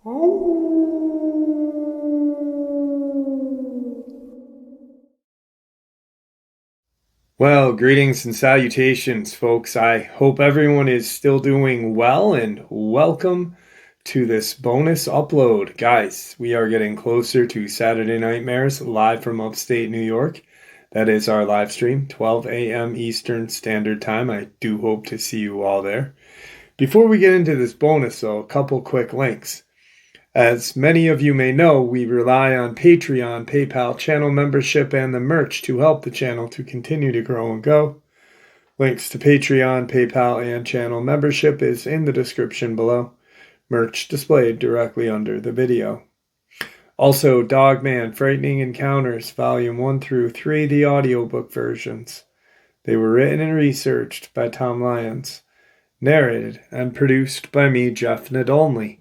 Well, greetings and salutations, folks. I hope everyone is still doing well, and welcome to this bonus upload. Guys, we are getting closer to Saturday Nightmares live from upstate New York. That is our live stream, 12 a.m. Eastern Standard Time. I do hope to see you all there. Before we get into this bonus, though, a couple quick links. As many of you may know, we rely on Patreon, PayPal, channel membership, and the merch to help the channel to continue to grow and go. Links to Patreon, PayPal, and channel membership is in the description below. Merch displayed directly under the video. Also, Dogman, Frightening Encounters, Volume 1 through 3, the audiobook versions. They were written and researched by Tom Lyons. Narrated and produced by me, Jeff Nadolny.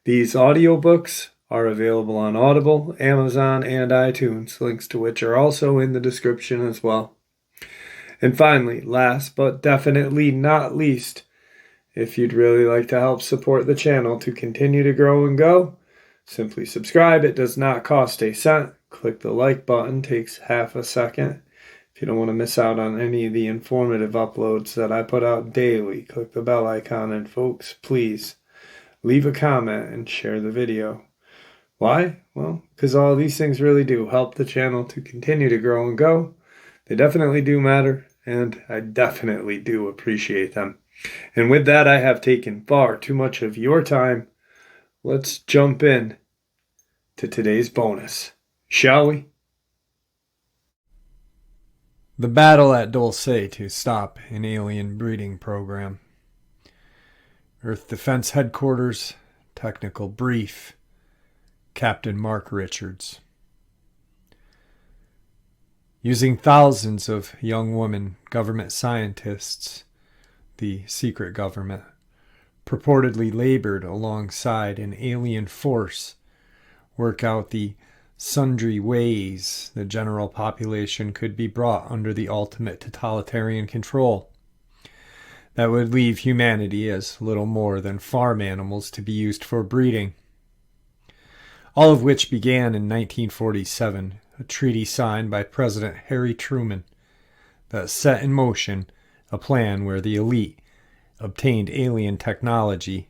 These audiobooks are available on Audible, Amazon, and iTunes, links to which are also in the description as well. And finally, last but definitely not least, if you'd really like to help support the channel to continue to grow and go, simply subscribe. It does not cost a cent. Click the like button, takes half a second. If you don't want to miss out on any of the informative uploads that I put out daily, click the bell icon, and folks, please leave a comment and share the video. Why? Well, because all these things really do help the channel to continue to grow and go. They definitely do matter, and I definitely do appreciate them. And with that, I have taken far too much of your time. Let's jump in to today's bonus, shall we? The battle at Dulce to stop an alien breeding program. Earth Defense Headquarters, Technical Brief, Captain Mark Richards. Using thousands of young women government scientists, the secret government purportedly labored alongside an alien force, work out the sundry ways the general population could be brought under the ultimate totalitarian control that would leave humanity as little more than farm animals to be used for breeding. All of which began in 1947, a treaty signed by President Harry Truman that set in motion a plan where the elite obtained alien technology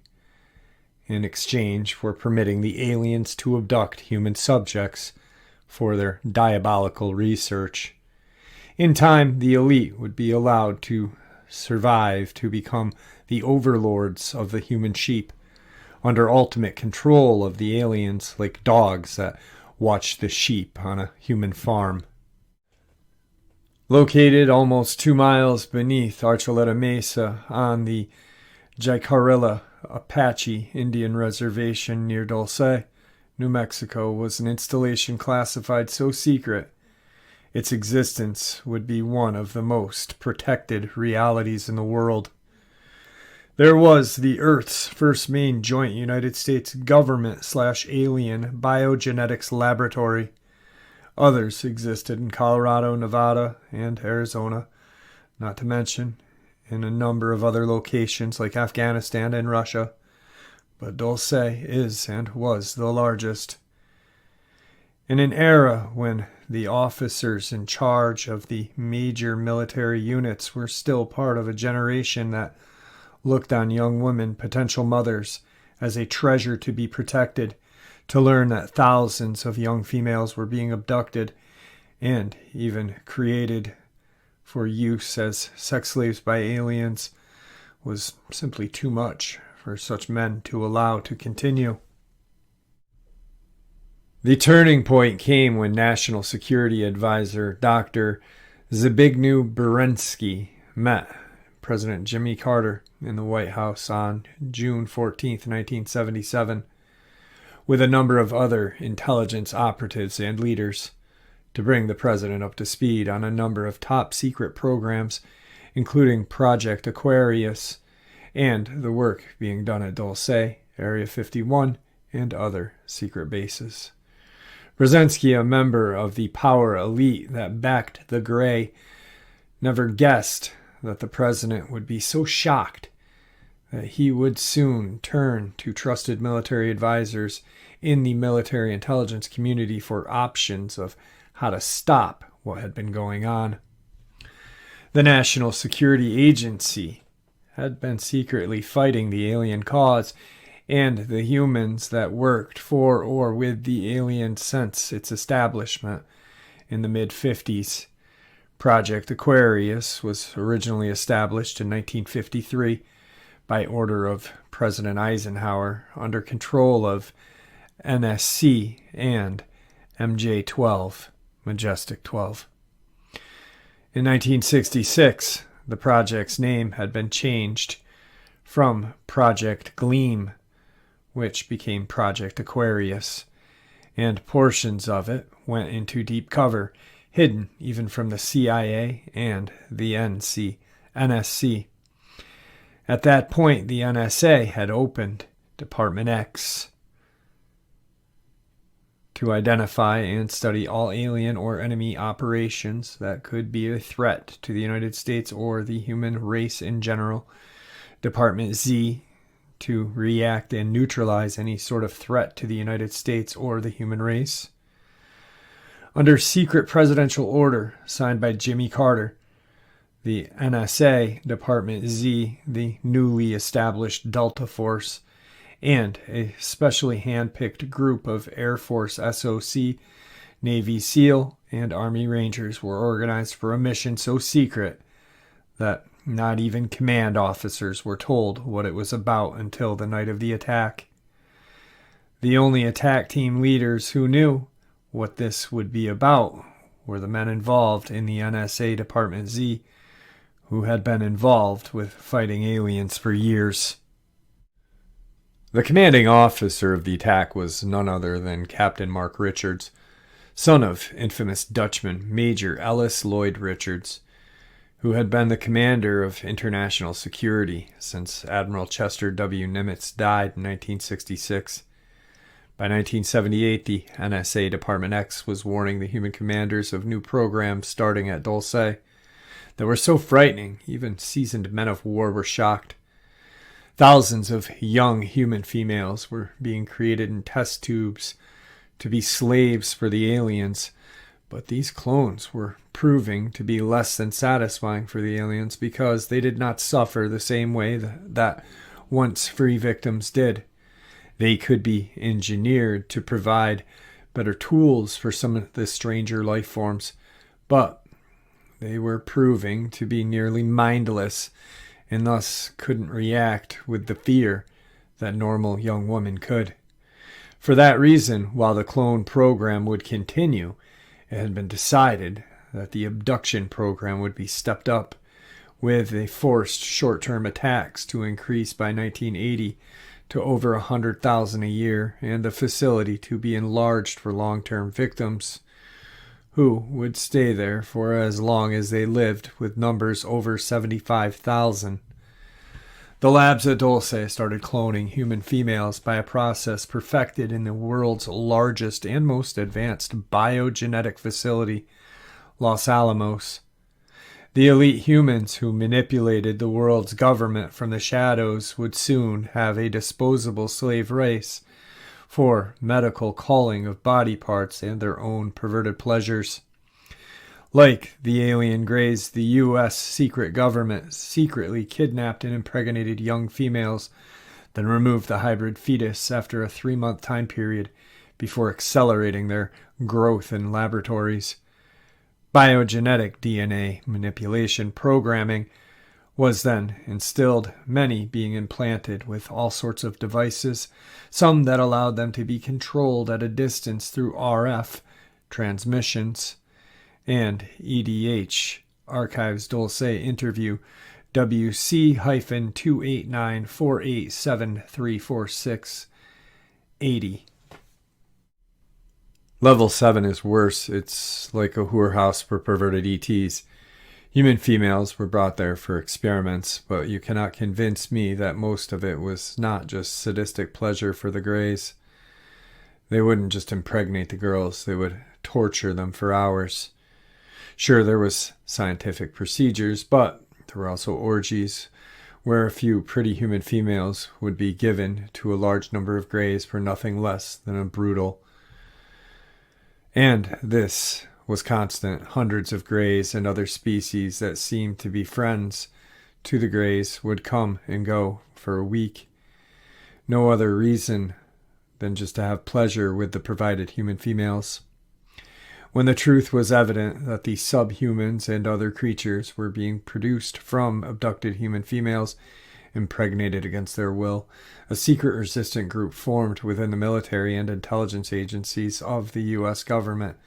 in exchange for permitting the aliens to abduct human subjects for their diabolical research. In time, the elite would be allowed to survive to become the overlords of the human sheep, under ultimate control of the aliens like dogs that watch the sheep on a human farm. Located almost 2 miles beneath Archuleta Mesa on the Jicarilla Apache Indian Reservation near Dulce, New Mexico, was an installation classified so secret its existence would be one of the most protected realities in the world. There was the Earth's first main joint United States government/alien biogenetics laboratory. Others existed in Colorado, Nevada, and Arizona, not to mention in a number of other locations like Afghanistan and Russia, but Dulce is and was the largest. In an era when the officers in charge of the major military units were still part of a generation that looked on young women, potential mothers, as a treasure to be protected, to learn that thousands of young females were being abducted and even created for use as sex slaves by aliens was simply too much for such men to allow to continue. The turning point came when National Security Advisor Dr. Zbigniew Brzezinski met President Jimmy Carter in the White House on June 14, 1977, with a number of other intelligence operatives and leaders to bring the president up to speed on a number of top-secret programs, including Project Aquarius and the work being done at Dulce, Area 51, and other secret bases. Brzezinski, a member of the power elite that backed the Gray, never guessed that the president would be so shocked that he would soon turn to trusted military advisors in the military intelligence community for options of how to stop what had been going on. The National Security Agency had been secretly fighting the alien cause and the humans that worked for or with the aliens since its establishment in the mid-50s. Project Aquarius was originally established in 1953 by order of President Eisenhower under control of NSC and MJ-12, Majestic 12. In 1966, the project's name had been changed from Project Gleam, which became Project Aquarius, and portions of it went into deep cover, hidden even from the CIA and the NSC. At that point, the NSA had opened Department X to identify and study all alien or enemy operations that could be a threat to the United States or the human race in general. Department Z to react and neutralize any sort of threat to the United States or the human race. Under secret presidential order signed by Jimmy Carter, the NSA, Department Z, the newly established Delta Force, and a specially hand-picked group of Air Force SOC, Navy SEAL, and Army Rangers were organized for a mission so secret that not even command officers were told what it was about until the night of the attack. The only attack team leaders who knew what this would be about were the men involved in the NSA Department Z, who had been involved with fighting aliens for years. The commanding officer of the attack was none other than Captain Mark Richards, son of infamous Dutchman Major Ellis Lloyd Richards, who had been the commander of international security since Admiral Chester W. Nimitz died in 1966. By 1978, the NSA Department X was warning the human commanders of new programs starting at Dulce that were so frightening, even seasoned men of war were shocked. Thousands of young human females were being created in test tubes to be slaves for the aliens, but these clones were proving to be less than satisfying for the aliens because they did not suffer the same way that once free victims did. They could be engineered to provide better tools for some of the stranger life forms, but they were proving to be nearly mindless and thus couldn't react with the fear that normal young women could. For that reason, while the clone program would continue, it had been decided that the abduction program would be stepped up, with the forced short-term attacks to increase by 1980 to over 100,000 a year, and the facility to be enlarged for long-term victims, who would stay there for as long as they lived, with numbers over 75,000. The labs at Dulce started cloning human females by a process perfected in the world's largest and most advanced biogenetic facility, Los Alamos. The elite humans who manipulated the world's government from the shadows would soon have a disposable slave race for medical culling of body parts and their own perverted pleasures. Like the alien greys, the U.S. secret government secretly kidnapped and impregnated young females, then removed the hybrid fetus after a 3-month time period before accelerating their growth in laboratories. Biogenetic DNA manipulation programming was then instilled, many being implanted with all sorts of devices, some that allowed them to be controlled at a distance through RF transmissions. And EDH archives Dulce interview WC-28948734680. Level 7 is worse. It's like a whorehouse for perverted ETs. Human females were brought there for experiments, but you cannot convince me that most of it was not just sadistic pleasure for the greys. They wouldn't just impregnate the girls, they would torture them for hours. Sure, there was scientific procedures, but there were also orgies where a few pretty human females would be given to a large number of greys for nothing less than a brutal. And this was constant. Hundreds of greys and other species that seemed to be friends to the greys would come and go for a week. No other reason than just to have pleasure with the provided human females. When the truth was evident that the subhumans and other creatures were being produced from abducted human females, impregnated against their will, a secret resistant group formed within the military and intelligence agencies of the U.S. government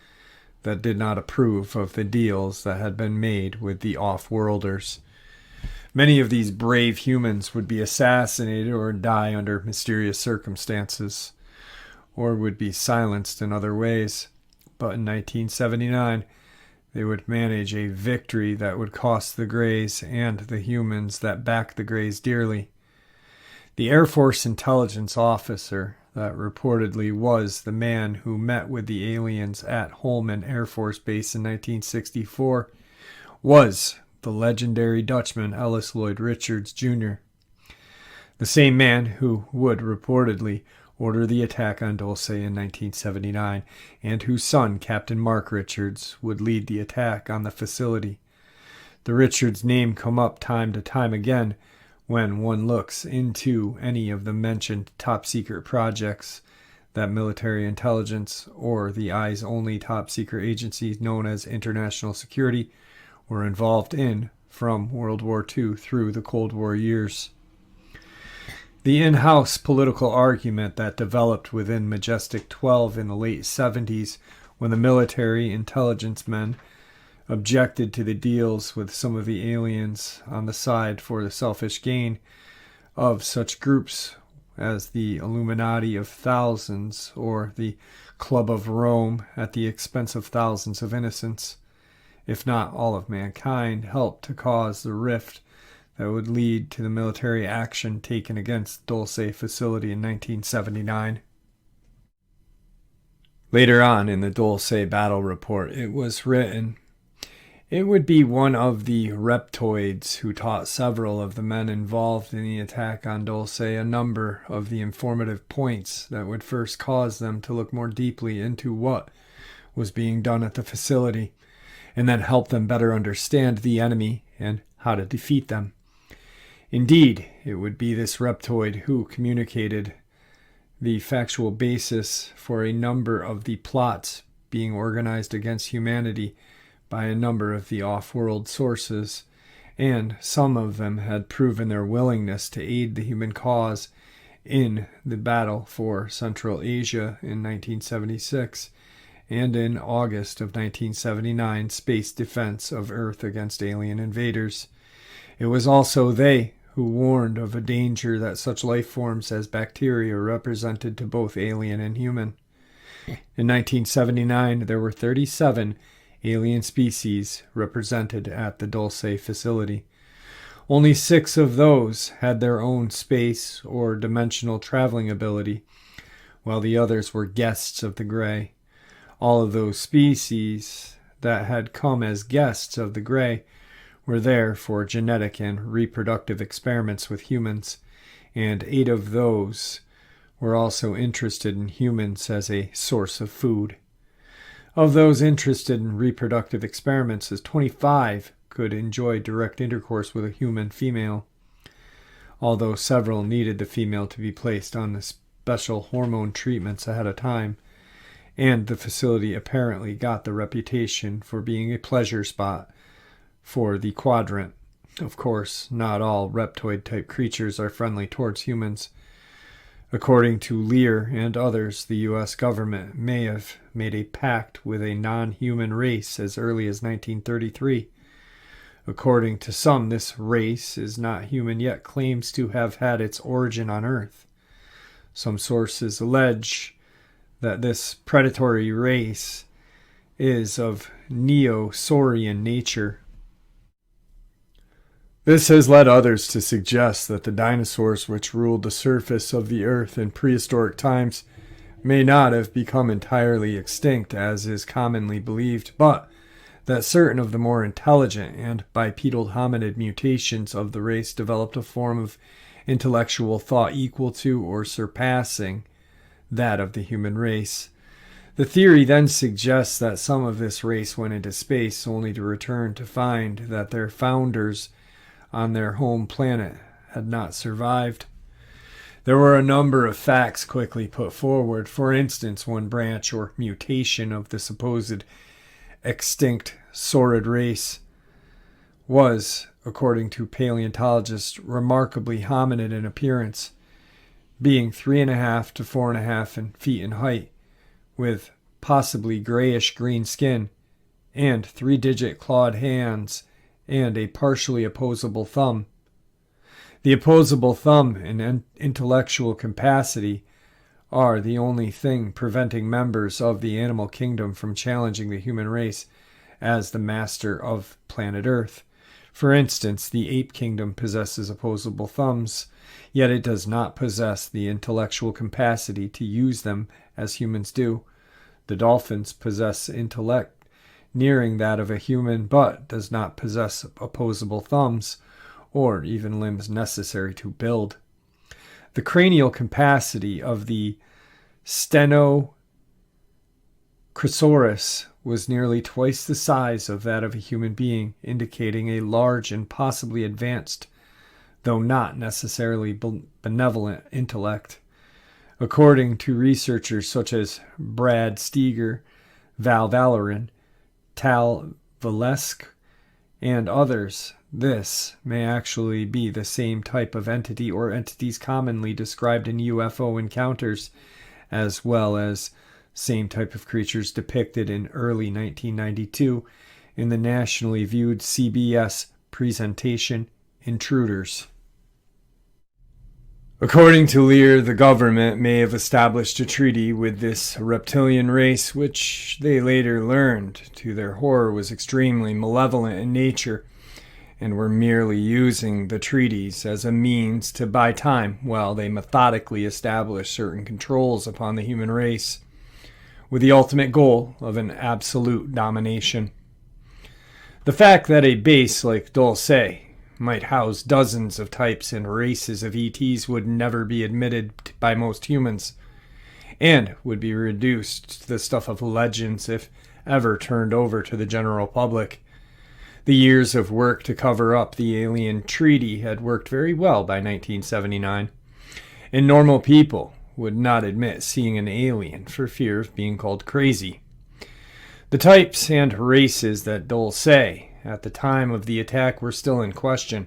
that did not approve of the deals that had been made with the off-worlders. Many of these brave humans would be assassinated or die under mysterious circumstances, or would be silenced in other ways. But in 1979, they would manage a victory that would cost the Greys and the humans that backed the Greys dearly. The Air Force intelligence officer that reportedly was the man who met with the aliens at Holman Air Force Base in 1964 was the legendary Dutchman Ellis Lloyd Richards Jr., the same man who would reportedly order the attack on Dulce in 1979, and whose son, Captain Mark Richards, would lead the attack on the facility. The Richards name come up time to time again when one looks into any of the mentioned top-secret projects that military intelligence or the eyes-only top-secret agencies known as international security were involved in from World War II through the Cold War years. The in-house political argument that developed within Majestic 12 in the late 70s when the military intelligence men objected to the deals with some of the aliens on the side for the selfish gain of such groups as the Illuminati of Thousands or the Club of Rome at the expense of thousands of innocents, if not all of mankind, helped to cause the rift that would lead to the military action taken against Dulce facility in 1979. Later on in the Dulce battle report, it was written, "It would be one of the reptoids who taught several of the men involved in the attack on Dulce a number of the informative points that would first cause them to look more deeply into what was being done at the facility, and then help them better understand the enemy and how to defeat them. Indeed, it would be this reptoid who communicated the factual basis for a number of the plots being organized against humanity by a number of the off-world sources, and some of them had proven their willingness to aid the human cause in the battle for Central Asia in 1976, and in August of 1979, space defense of Earth against alien invaders. It was also they who warned of a danger that such life forms as bacteria represented to both alien and human. In 1979, there were 37 alien species represented at the Dulce facility. Only 6 of those had their own space or dimensional traveling ability, while the others were guests of the Grey. All of those species that had come as guests of the Grey were there for genetic and reproductive experiments with humans, and 8 of those were also interested in humans as a source of food. Of those interested in reproductive experiments, 25 could enjoy direct intercourse with a human female, although several needed the female to be placed on the special hormone treatments ahead of time, and the facility apparently got the reputation for being a pleasure spot for the quadrant. Of course, not all reptoid-type creatures are friendly towards humans. According to Lear and others, the U.S. government may have made a pact with a non-human race as early as 1933. According to some, this race is not human yet claims to have had its origin on Earth. Some sources allege that this predatory race is of Neo-Saurian nature. This has led others to suggest that the dinosaurs which ruled the surface of the earth in prehistoric times may not have become entirely extinct as is commonly believed, but that certain of the more intelligent and bipedal hominid mutations of the race developed a form of intellectual thought equal to or surpassing that of the human race. The theory then suggests that some of this race went into space only to return to find that their founders on their home planet had not survived. There were a number of facts quickly put forward. For instance, one branch or mutation of the supposed extinct saurid race was, according to paleontologists, remarkably hominid in appearance, being 3.5 to 4.5 feet in height, with possibly grayish-green skin, and 3-digit clawed hands, and a partially opposable thumb. The opposable thumb and intellectual capacity are the only thing preventing members of the animal kingdom from challenging the human race as the master of planet Earth. For instance, the ape kingdom possesses opposable thumbs, yet it does not possess the intellectual capacity to use them as humans do. The dolphins possess intellect nearing that of a human, but does not possess opposable thumbs or even limbs necessary to build. The cranial capacity of the Stenochrysaurus was nearly twice the size of that of a human being, indicating a large and possibly advanced, though not necessarily benevolent, intellect. According to researchers such as Brad Steger, Val Valerin, Tal Valesk, and others, this may actually be the same type of entity or entities commonly described in UFO encounters, as well as same type of creatures depicted in early 1992 in the nationally viewed CBS presentation Intruders. According to Lear, the government may have established a treaty with this reptilian race, which they later learned, to their horror, was extremely malevolent in nature, and were merely using the treaties as a means to buy time while they methodically established certain controls upon the human race, with the ultimate goal of an absolute domination. The fact that a base like Dulce might house dozens of types and races of ETs would never be admitted by most humans, and would be reduced to the stuff of legends if ever turned over to the general public. The years of work to cover up the alien treaty had worked very well by 1979, and normal people would not admit seeing an alien for fear of being called crazy. The types and races that Dulce at the time of the attack were still in question,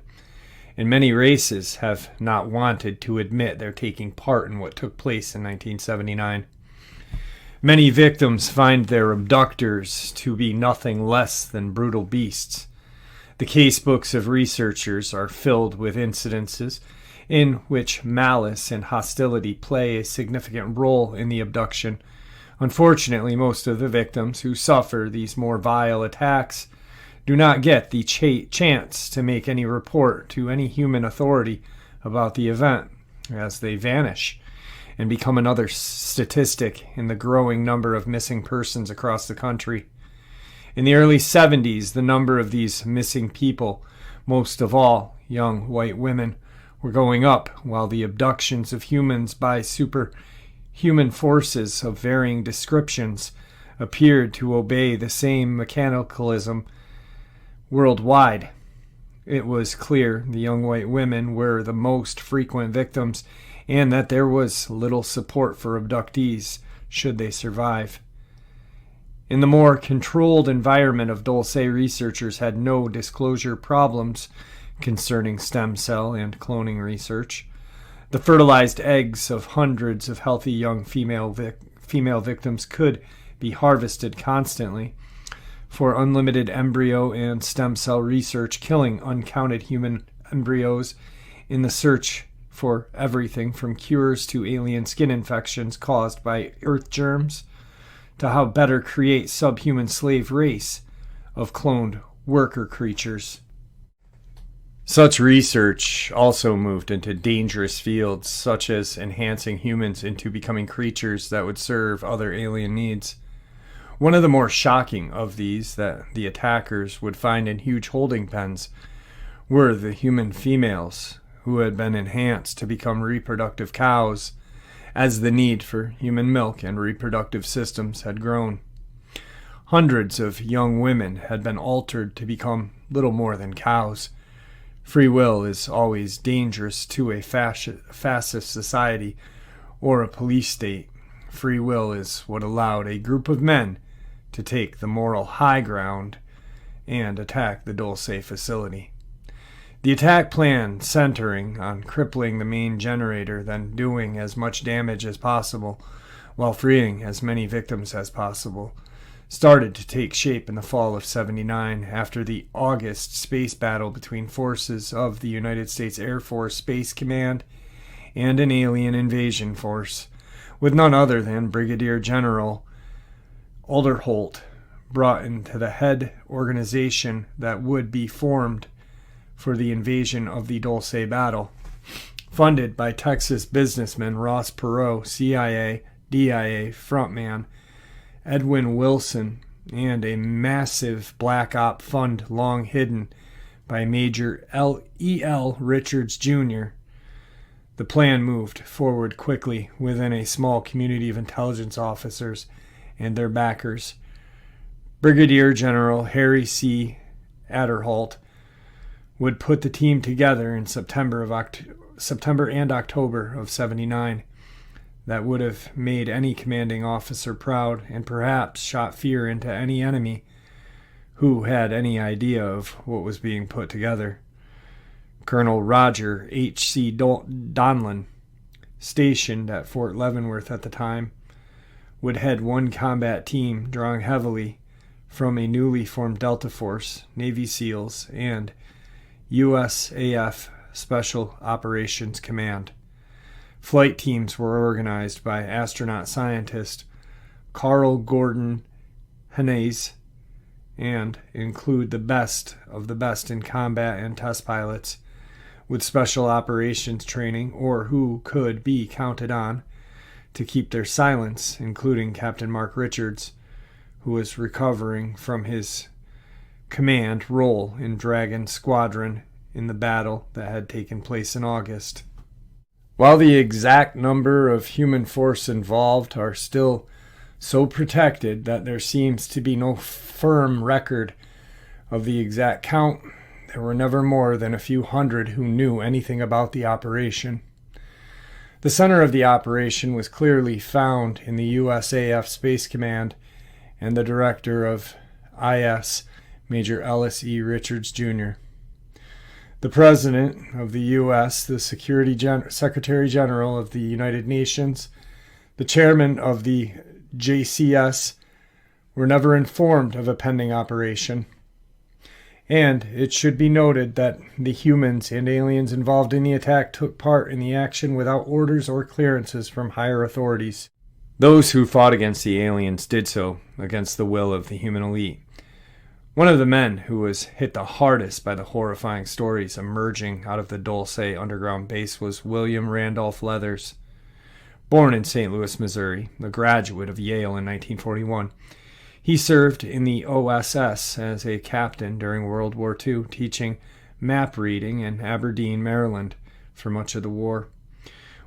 and many races have not wanted to admit they're taking part in what took place in 1979. Many victims find their abductors to be nothing less than brutal beasts. The casebooks of researchers are filled with incidences in which malice and hostility play a significant role in the abduction. Unfortunately, most of the victims who suffer these more vile attacks do not get the chance to make any report to any human authority about the event, as they vanish and become another statistic in the growing number of missing persons across the country. In the early 70s, the number of these missing people, most of all young white women, were going up, while the abductions of humans by superhuman forces of varying descriptions appeared to obey the same mechanicalism worldwide. It was clear the young white women were the most frequent victims, and that there was little support for abductees should they survive. In the more controlled environment of Dulce, researchers had no disclosure problems concerning stem cell and cloning research. The fertilized eggs of hundreds of healthy young female victims could be harvested constantly for unlimited embryo and stem cell research, killing uncounted human embryos in the search for everything from cures to alien skin infections caused by earth germs to how better create subhuman slave race of cloned worker creatures. Such research also moved into dangerous fields, such as enhancing humans into becoming creatures that would serve other alien needs. One of the more shocking of these that the attackers would find in huge holding pens were the human females who had been enhanced to become reproductive cows as the need for human milk and reproductive systems had grown. Hundreds of young women had been altered to become little more than cows. Free will is always dangerous to a fascist society or a police state. Free will is what allowed a group of men to take the moral high ground and attack the Dulce facility. The attack plan, centering on crippling the main generator, then doing as much damage as possible while freeing as many victims as possible, started to take shape in the fall of '79 after the August space battle between forces of the United States Air Force Space Command and an alien invasion force, with none other than Brigadier General Holt brought into the head organization that would be formed for the invasion of the Dulce battle. Funded by Texas businessman Ross Perot, CIA, DIA frontman Edwin Wilson, and a massive black op fund long hidden by Major E.L. Richards Jr. The plan moved forward quickly within a small community of intelligence officers and their backers. Brigadier General Harry C. Adderholt would put the team together in September and October of '79. That would have made any commanding officer proud and perhaps shot fear into any enemy who had any idea of what was being put together. Colonel Roger H.C. Donlin, stationed at Fort Leavenworth at the time, would head one combat team drawing heavily from a newly formed Delta Force, Navy SEALs, and USAF Special Operations Command. Flight teams were organized by astronaut scientist Carl Gordon Hennes and include the best of the best in combat and test pilots with special operations training or who could be counted on to keep their silence, including Captain Mark Richards, who was recovering from his command role in Dragon Squadron in the battle that had taken place in August. While the exact number of human force involved are still so protected that there seems to be no firm record of the exact count, there were never more than a few hundred who knew anything about the operation. The center of the operation was clearly found in the USAF Space Command and the director of IS, Major Ellis E. Richards, Jr. The President of the U.S., the Secretary General of the United Nations, the Chairman of the JCS were never informed of a pending operation. And it should be noted that the humans and aliens involved in the attack took part in the action without orders or clearances from higher authorities. Those who fought against the aliens did so against the will of the human elite. One of the men who was hit the hardest by the horrifying stories emerging out of the Dulce underground base was William Randolph Leathers. Born in St. Louis, Missouri, a graduate of Yale in 1941, he served in the OSS as a captain during World War II, teaching map reading in Aberdeen, Maryland, for much of the war.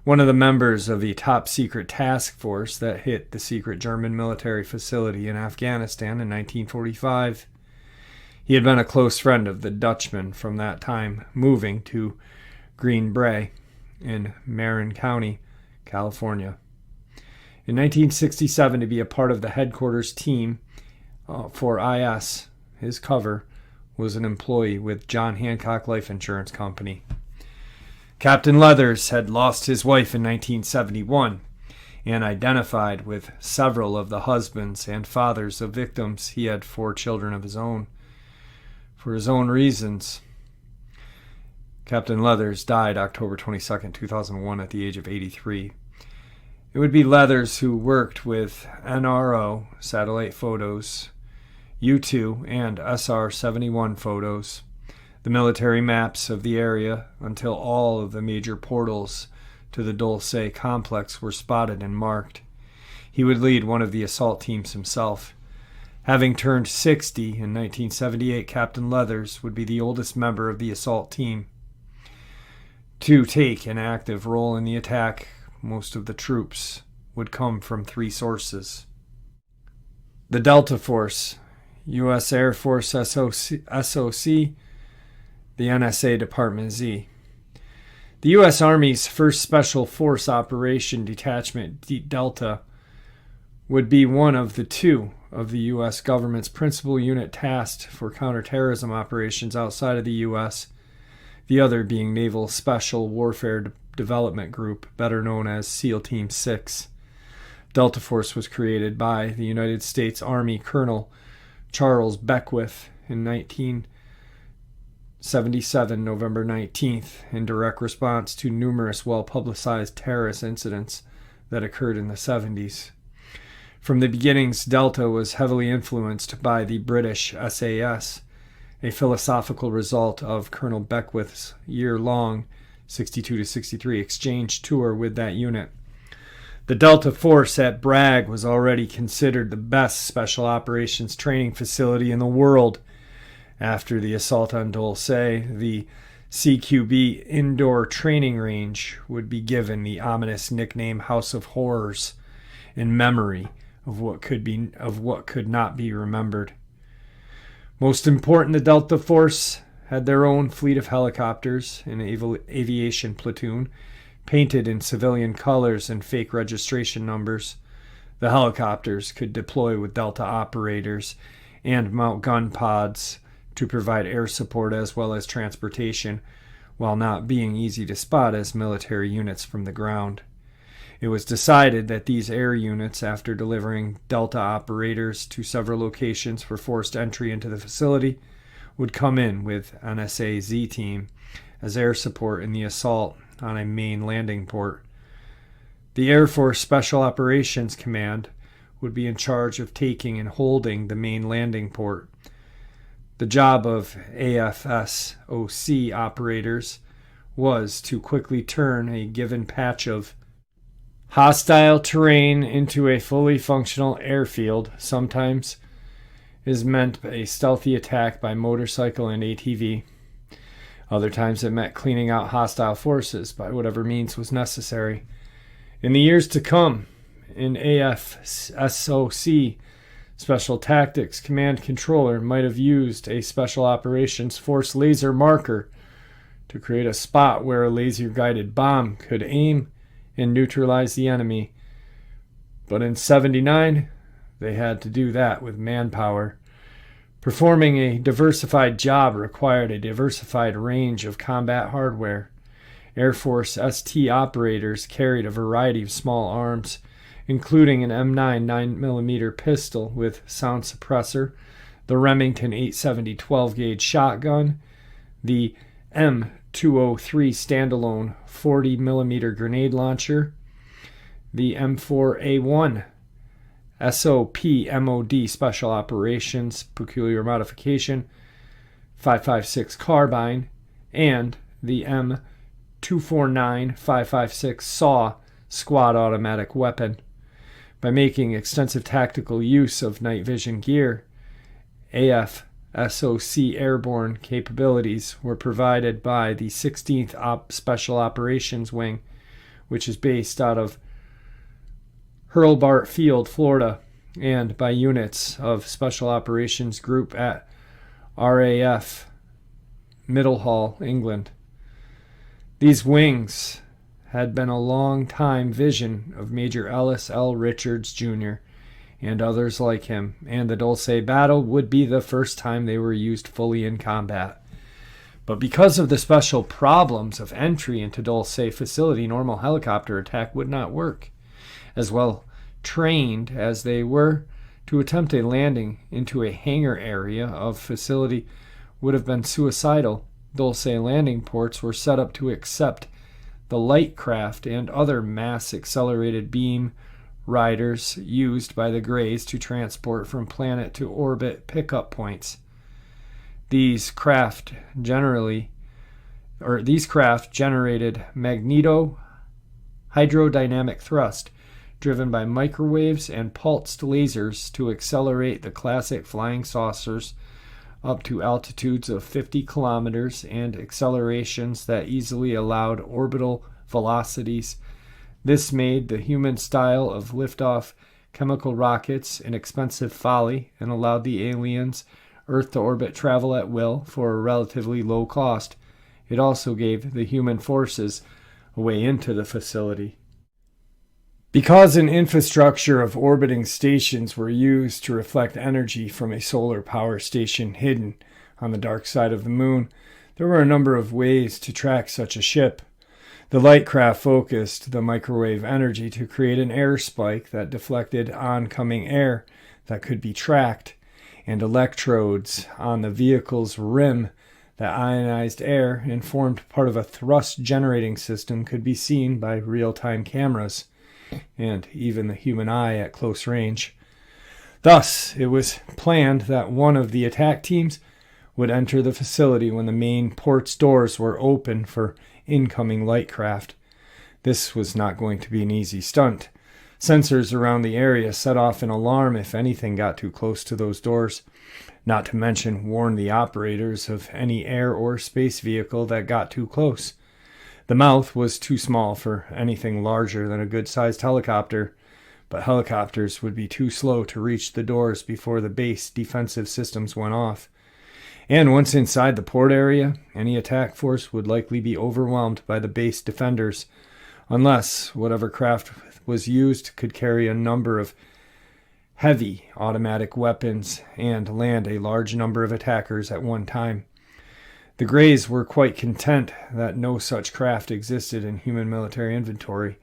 One of the members of the top-secret task force that hit the secret German military facility in Afghanistan in 1945. He had been a close friend of the Dutchman from that time, moving to Green Bay in Marin County, California. In 1967, to be a part of the headquarters team for IS, his cover was an employee with John Hancock Life Insurance Company. Captain Leathers had lost his wife in 1971 and identified with several of the husbands and fathers of victims. He had 4 children of his own. For his own reasons, Captain Leathers died October 22, 2001 at the age of 83. It would be Leathers who worked with NRO satellite photos, U-2 and SR-71 photos, the military maps of the area until all of the major portals to the Dulce complex were spotted and marked. He would lead one of the assault teams himself. Having turned 60 in 1978, Captain Leathers would be the oldest member of the assault team to take an active role in the attack. Most of the troops would come from three sources: the Delta Force, U.S. Air Force SOC, the NSA Department Z. The U.S. Army's 1st Special Force Operation Detachment, Delta, would be one of the two of the U.S. government's principal unit tasked for counterterrorism operations outside of the U.S., the other being Naval Special Warfare Development Group, better known as SEAL Team 6. Delta Force was created by the United States Army Colonel Charles Beckwith in 1977, November 19th, in direct response to numerous well-publicized terrorist incidents that occurred in the 70s. From the beginnings, Delta was heavily influenced by the British SAS, a philosophical result of Colonel Beckwith's year-long 62-63 exchange tour with that unit. The Delta Force at Bragg was already considered the best special operations training facility in the world. After the assault on Dulce, the CQB indoor training range would be given the ominous nickname House of Horrors in memory of what could not be remembered. Most important, the Delta Force had their own fleet of helicopters, an aviation platoon, painted in civilian colors and fake registration numbers. The helicopters could deploy with Delta operators and mount gun pods to provide air support as well as transportation, while not being easy to spot as military units from the ground. It was decided that these air units, after delivering Delta operators to several locations for forced entry into the facility, would come in with NSA Z team as air support in the assault on a main landing port. The Air Force Special Operations Command would be in charge of taking and holding the main landing port. The job of AFSOC operators was to quickly turn a given patch of hostile terrain into a fully functional airfield. Sometimes is meant a stealthy attack by motorcycle and ATV. Other times it meant cleaning out hostile forces by whatever means was necessary. In the years to come, in AFSOC Special Tactics, Command Controller might have used a Special Operations Force laser marker to create a spot where a laser-guided bomb could aim and neutralize the enemy. But in 79, they had to do that with manpower. Performing a diversified job required a diversified range of combat hardware. Air Force ST operators carried a variety of small arms, including an M9 9mm pistol with sound suppressor, the Remington 870 12-gauge shotgun, the M203 standalone 40mm grenade launcher, the M4A1 SOP MOD Special Operations Peculiar Modification 5.56 carbine, and the M249 5.56 SAW squad automatic weapon. By making extensive tactical use of night vision gear, AFSOC airborne capabilities were provided by the 16th Special Operations Wing, which is based out of Hurlburt Field, Florida, and by units of Special Operations Group at RAF Middlehall, England. These wings had been a long-time vision of Major Ellis L. Richards, Jr., and others like him, and the Dulce battle would be the first time they were used fully in combat. But because of the special problems of entry into Dulce facility, normal helicopter attack would not work. As well trained as they were, to attempt a landing into a hangar area of facility would have been suicidal. Dulce landing ports were set up to accept the light craft and other mass-accelerated beam riders used by the Greys to transport from planet to orbit pickup points. These craft generated magneto hydrodynamic thrust driven by microwaves and pulsed lasers to accelerate the classic flying saucers up to altitudes of 50 kilometers and accelerations that easily allowed orbital velocities. This made the human style of liftoff chemical rockets an expensive folly and allowed the aliens Earth-to-orbit travel at will for a relatively low cost. It also gave the human forces a way into the facility. Because an infrastructure of orbiting stations were used to reflect energy from a solar power station hidden on the dark side of the moon, there were a number of ways to track such a ship. The light craft focused the microwave energy to create an air spike that deflected oncoming air that could be tracked, and electrodes on the vehicle's rim that ionized air and formed part of a thrust generating system could be seen by real-time cameras and even the human eye at close range. Thus, it was planned that one of the attack teams would enter the facility when the main port's doors were open for incoming light craft. This was not going to be an easy stunt. Sensors around the area set off an alarm if anything got too close to those doors, not to mention warn the operators of any air or space vehicle that got too close. The mouth was too small for anything larger than a good-sized helicopter, but helicopters would be too slow to reach the doors before the base defensive systems went off. And once inside the port area, any attack force would likely be overwhelmed by the base defenders, unless whatever craft was used could carry a number of heavy automatic weapons and land a large number of attackers at one time. The Greys were quite content that no such craft existed in human military inventory,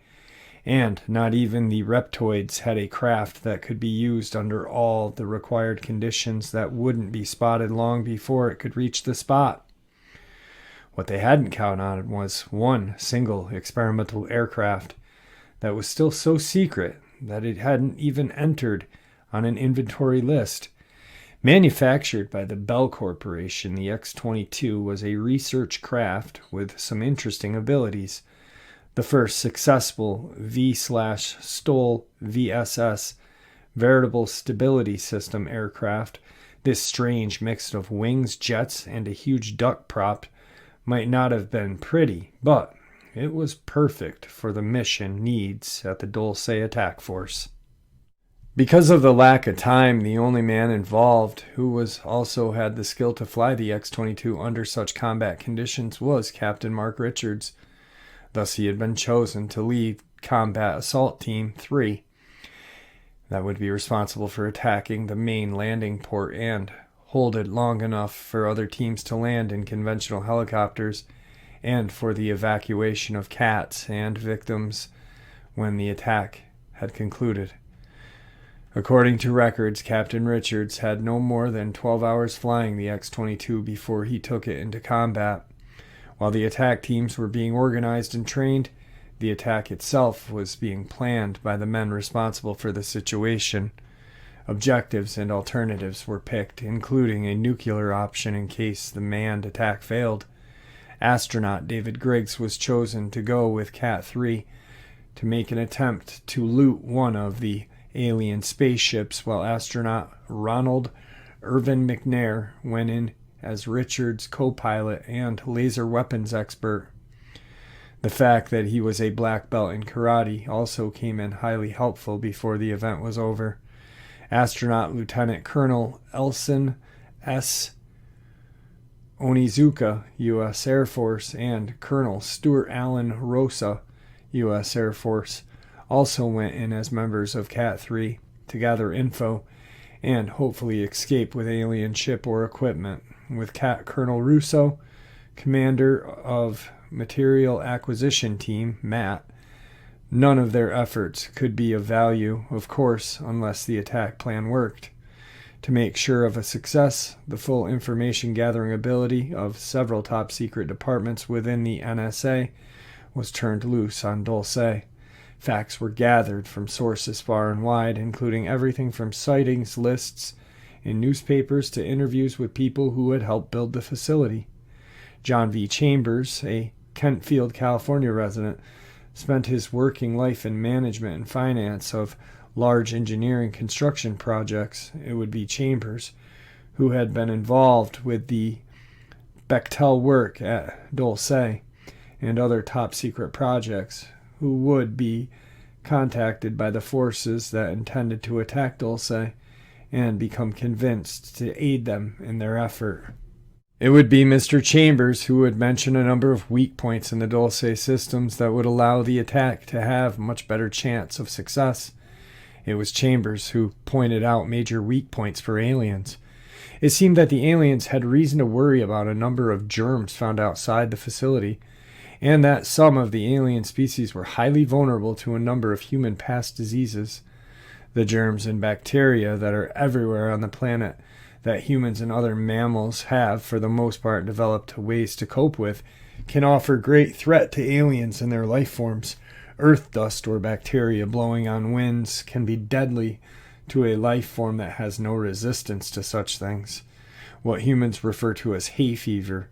and not even the Reptoids had a craft that could be used under all the required conditions that wouldn't be spotted long before it could reach the spot. What they hadn't counted on was one single experimental aircraft that was still so secret that it hadn't even entered on an inventory list. Manufactured by the Bell Corporation, the X-22 was a research craft with some interesting abilities. The first successful V/STOL VSS veritable stability system aircraft, this strange mix of wings, jets, and a huge duck prop might not have been pretty, but it was perfect for the mission needs at the Dulce attack force. Because of the lack of time, the only man involved who was also had the skill to fly the X-22 under such combat conditions was Captain Mark Richards. Thus he had been chosen to lead Combat Assault Team 3. That would be responsible for attacking the main landing port and hold it long enough for other teams to land in conventional helicopters and for the evacuation of cats and victims when the attack had concluded. According to records, Captain Richards had no more than 12 hours flying the X-22 before he took it into combat. While the attack teams were being organized and trained, the attack itself was being planned by the men responsible for the situation. Objectives and alternatives were picked, including a nuclear option in case the manned attack failed. Astronaut David Griggs was chosen to go with Cat 3 to make an attempt to loot one of the alien spaceships, while astronaut Ronald Irvin McNair went in as Richard's co-pilot and laser weapons expert. The fact that he was a black belt in karate also came in highly helpful before the event was over. Astronaut Lieutenant Colonel Elson S. Onizuka, U.S. Air Force, and Colonel Stuart Allen Rosa, U.S. Air Force, also went in as members of Cat 3 to gather info and hopefully escape with alien ship or equipment. With Colonel Russo, commander of Material Acquisition Team, MAT, none of their efforts could be of value, of course, unless the attack plan worked. To make sure of a success, the full information gathering ability of several top-secret departments within the NSA was turned loose on Dulce. Facts were gathered from sources far and wide, including everything from sightings lists in newspapers to interviews with people who had helped build the facility. John V. Chambers, a Kentfield, California resident, spent his working life in management and finance of large engineering construction projects. It would be Chambers, who had been involved with the Bechtel work at Dulce and other top secret projects, who would be contacted by the forces that intended to attack Dulce and become convinced to aid them in their effort. It would be Mr. Chambers who would mention a number of weak points in the Dulce systems that would allow the attack to have much better chance of success. It was Chambers who pointed out major weak points for aliens. It seemed that the aliens had reason to worry about a number of germs found outside the facility, and that some of the alien species were highly vulnerable to a number of human past diseases. The germs and bacteria that are everywhere on the planet that humans and other mammals have, for the most part, developed ways to cope with, can offer great threat to aliens and their life forms. Earth dust or bacteria blowing on winds can be deadly to a life form that has no resistance to such things. What humans refer to as hay fever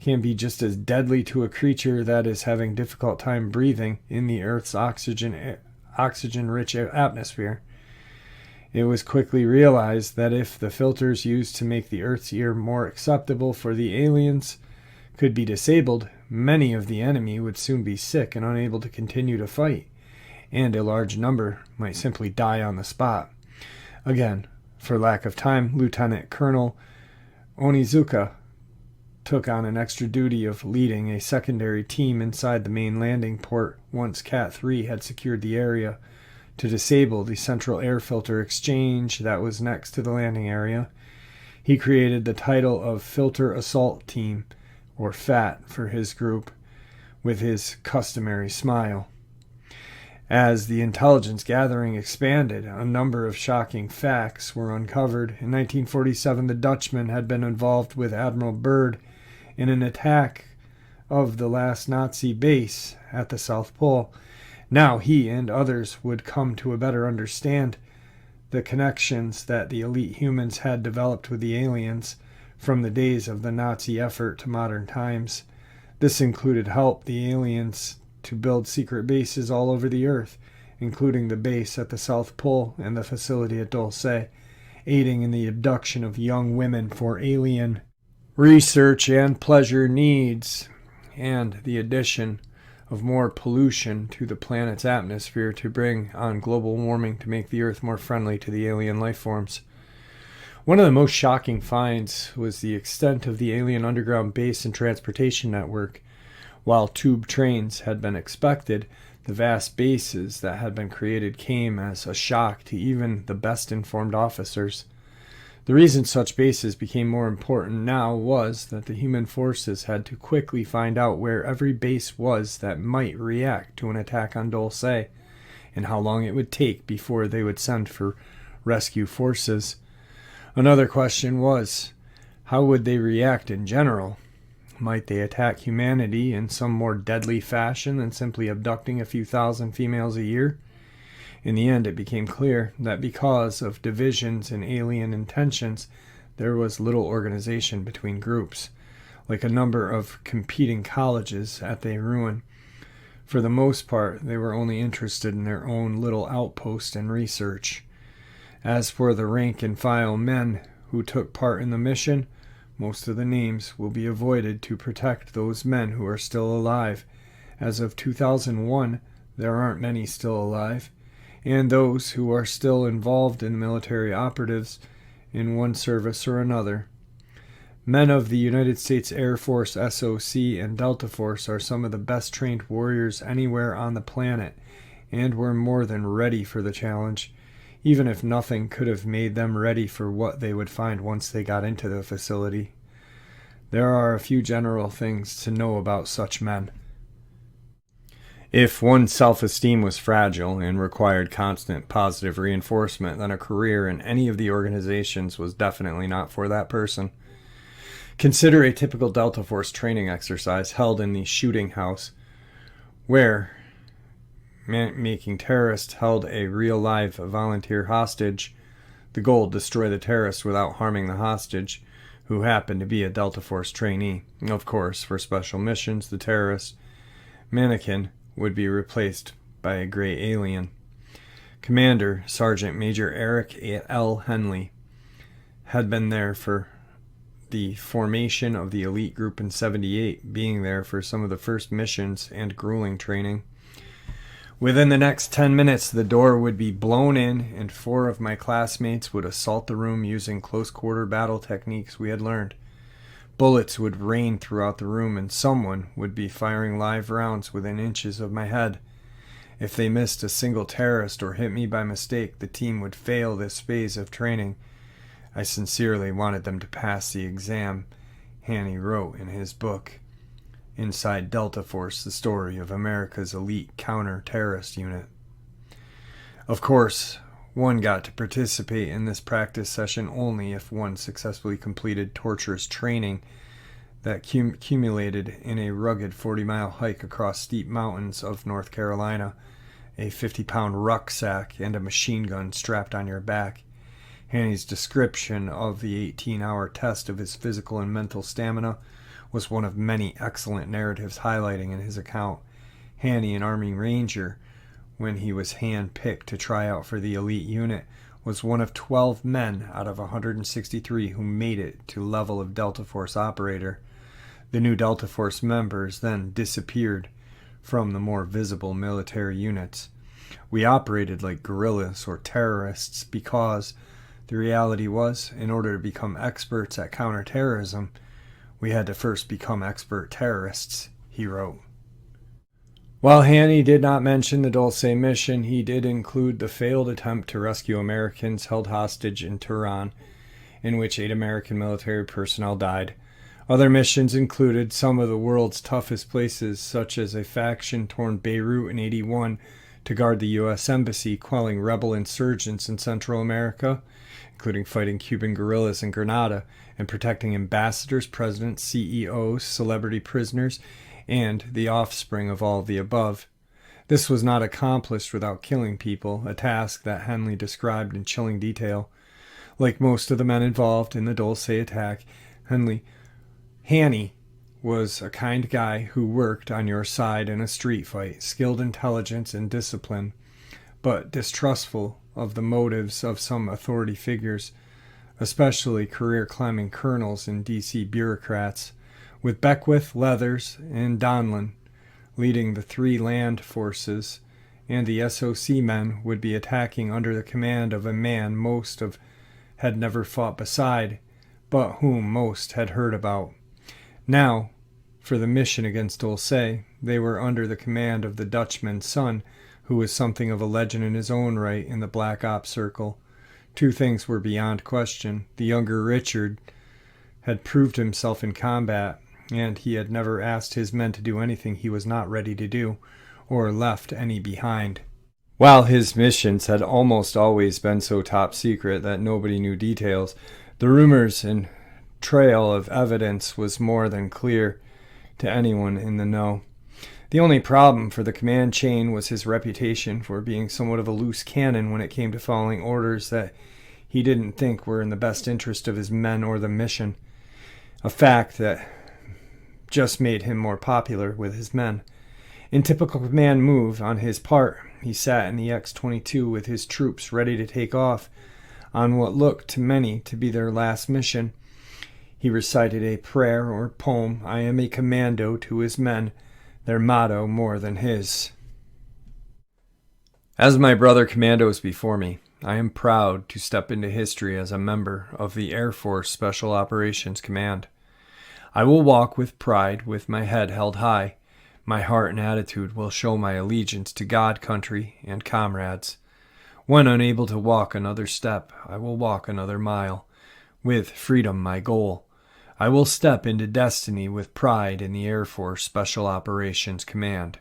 can be just as deadly to a creature that is having difficult time breathing in the Earth's oxygen-rich atmosphere. It was quickly realized that if the filters used to make the Earth's ear more acceptable for the aliens could be disabled, many of the enemy would soon be sick and unable to continue to fight, and a large number might simply die on the spot. Again, for lack of time, Lieutenant Colonel Onizuka took on an extra duty of leading a secondary team inside the main landing port once Cat 3 had secured the area to disable the central air filter exchange that was next to the landing area. He created the title of Filter Assault Team, or FAT, for his group, with his customary smile. As the intelligence gathering expanded, a number of shocking facts were uncovered. In 1947, the Dutchman had been involved with Admiral Byrd in an attack of the last Nazi base at the South Pole. Now he and others would come to a better understand the connections that the elite humans had developed with the aliens from the days of the Nazi effort to modern times. This included help the aliens to build secret bases all over the Earth, including the base at the South Pole and the facility at Dulce, aiding in the abduction of young women for alien research and pleasure needs, and the addition of more pollution to the planet's atmosphere to bring on global warming to make the Earth more friendly to the alien life forms. One of the most shocking finds was the extent of the alien underground base and transportation network. While tube trains had been expected, the vast bases that had been created came as a shock to even the best informed officers. The reason such bases became more important now was that the human forces had to quickly find out where every base was that might react to an attack on Dulce, and how long it would take before they would send for rescue forces. Another question was, how would they react in general? Might they attack humanity in some more deadly fashion than simply abducting a few thousand females a year? In the end, it became clear that because of divisions in alien intentions, there was little organization between groups, like a number of competing colleges at the ruin. For the most part, they were only interested in their own little outpost and research. As for the rank-and-file men who took part in the mission, most of the names will be avoided to protect those men who are still alive. As of 2001, there aren't many still alive, and those who are still involved in military operatives in one service or another. Men of the United States Air Force SOC and Delta Force are some of the best trained warriors anywhere on the planet, and were more than ready for the challenge, even if nothing could have made them ready for what they would find once they got into the facility. There are a few general things to know about such men. If one's self-esteem was fragile and required constant positive reinforcement, then a career in any of the organizations was definitely not for that person. Consider a typical Delta Force training exercise held in the shooting house, where making terrorists held a real-life volunteer hostage. The goal: destroy the terrorist without harming the hostage, who happened to be a Delta Force trainee. Of course, for special missions, the terrorist mannequin would be replaced by a gray alien. Commander Sergeant Major Eric L. Henley had been there for the formation of the elite group in 78, being there for some of the first missions and grueling training. Within the next 10 minutes, the door would be blown in, and 4 of my classmates would assault the room using close-quarter battle techniques we had learned. Bullets would rain throughout the room, and someone would be firing live rounds within inches of my head. If they missed a single terrorist or hit me by mistake, the team would fail this phase of training. I sincerely wanted them to pass the exam, Hanny wrote in his book, Inside Delta Force, the story of America's elite counter-terrorist unit. Of course, one got to participate in this practice session only if one successfully completed torturous training that accumulated in a rugged 40-mile hike across steep mountains of North Carolina, a 50-pound rucksack, and a machine gun strapped on your back. Hanny's description of the 18-hour test of his physical and mental stamina was one of many excellent narratives highlighting in his account. Hanny, an Army Ranger, when he was hand-picked to try out for the elite unit, was one of 12 men out of 163 who made it to level of Delta Force operator. The new Delta Force members then disappeared from the more visible military units. We operated like guerrillas or terrorists because the reality was, in order to become experts at counterterrorism, we had to first become expert terrorists, he wrote. While Hanny did not mention the Dulce mission, he did include the failed attempt to rescue Americans held hostage in Tehran, in which 8 American military personnel died. Other missions included some of the world's toughest places, such as a faction-torn Beirut in 81 to guard the U.S. Embassy, quelling rebel insurgents in Central America, including fighting Cuban guerrillas in Grenada, and protecting ambassadors, presidents, CEOs, celebrity prisoners, and the offspring of all of the above. This was not accomplished without killing people, a task that Henley described in chilling detail. Like most of the men involved in the Dulce attack, Hanny was a kind guy who worked on your side in a street fight, skilled intelligence and discipline, but distrustful of the motives of some authority figures, especially career-climbing colonels and D.C. bureaucrats, with Beckwith, Leathers, and Donlin leading the 3 land forces, and the SOC men would be attacking under the command of a man most of had never fought beside, but whom most had heard about. Now, for the mission against Dulce, they were under the command of the Dutchman's son, who was something of a legend in his own right in the Black Ops circle. 2 things were beyond question. The younger Richard had proved himself in combat, and he had never asked his men to do anything he was not ready to do, or left any behind. While his missions had almost always been so top secret that nobody knew details, the rumors and trail of evidence was more than clear to anyone in the know. The only problem for the command chain was his reputation for being somewhat of a loose cannon when it came to following orders that he didn't think were in the best interest of his men or the mission, a fact that just made him more popular with his men. In typical command move on his part, he sat in the X-22 with his troops ready to take off on what looked to many to be their last mission. He recited a prayer or poem, "I am a commando," to his men, their motto more than his. As my brother commandos before me, I am proud to step into history as a member of the Air Force Special Operations Command. I will walk with pride with my head held high. My heart and attitude will show my allegiance to God, country, and comrades. When unable to walk another step, I will walk another mile. With freedom my goal, I will step into destiny with pride in the Air Force Special Operations Command.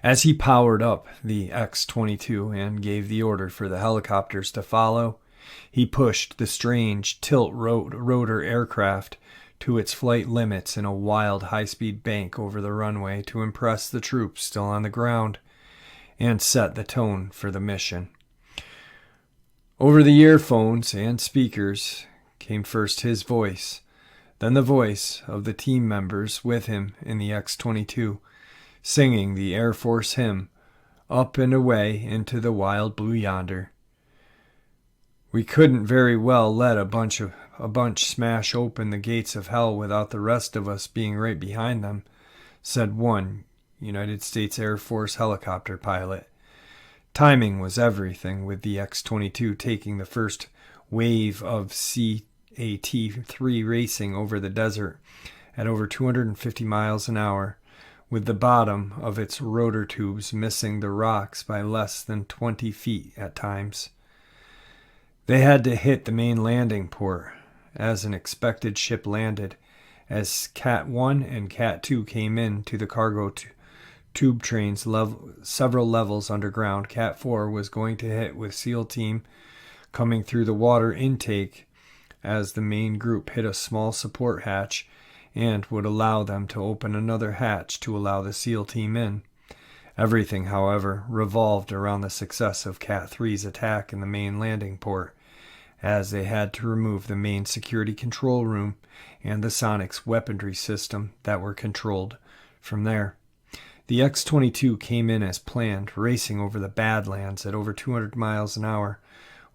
As he powered up the X-22 and gave the order for the helicopters to follow, he pushed the strange tilt-rotor aircraft to its flight limits in a wild high-speed bank over the runway to impress the troops still on the ground and set the tone for the mission. Over the earphones and speakers came first his voice, then the voice of the team members with him in the X-22, singing the Air Force hymn, "Up and away into the wild blue yonder." "We couldn't very well let a bunch smash open the gates of hell without the rest of us being right behind them," said one United States Air Force helicopter pilot. Timing was everything, with the X-22 taking the first wave of CAT-3 racing over the desert at over 250 miles an hour, with the bottom of its rotor tubes missing the rocks by less than 20 feet at times. They had to hit the main landing port as an expected ship landed. As Cat 1 and Cat 2 came in to the cargo tube trains several levels underground, Cat 4 was going to hit with SEAL team coming through the water intake as the main group hit a small support hatch and would allow them to open another hatch to allow the SEAL team in. Everything, however, revolved around the success of Cat 3's attack in the main landing port, as they had to remove the main security control room and the Sonics weaponry system that were controlled from there. The X-22 came in as planned, racing over the Badlands at over 200 miles an hour,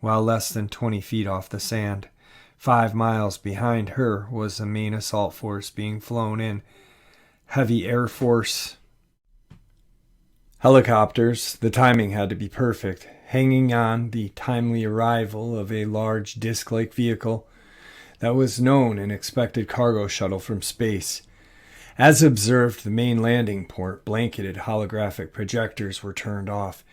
while less than 20 feet off the sand. 5 miles behind her was the main assault force being flown in heavy Air Force helicopters. The timing had to be perfect, hanging on the timely arrival of a large disc-like vehicle that was known and expected cargo shuttle from space. As observed, the main landing port blanketed holographic projectors were turned off,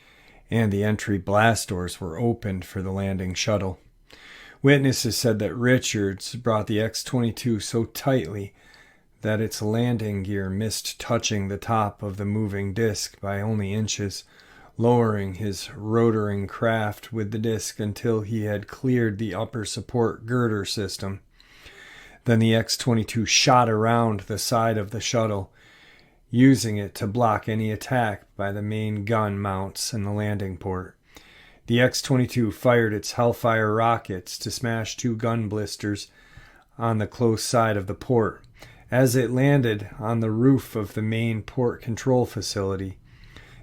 and the entry blast doors were opened for the landing shuttle. Witnesses said that Richards brought the X-22 so tightly that its landing gear missed touching the top of the moving disc by only inches, lowering his rotoring craft with the disc until he had cleared the upper support girder system. Then the X-22 shot around the side of the shuttle, using it to block any attack by the main gun mounts in the landing port. The X-22 fired its Hellfire rockets to smash 2 gun blisters on the close side of the port as it landed on the roof of the main port control facility.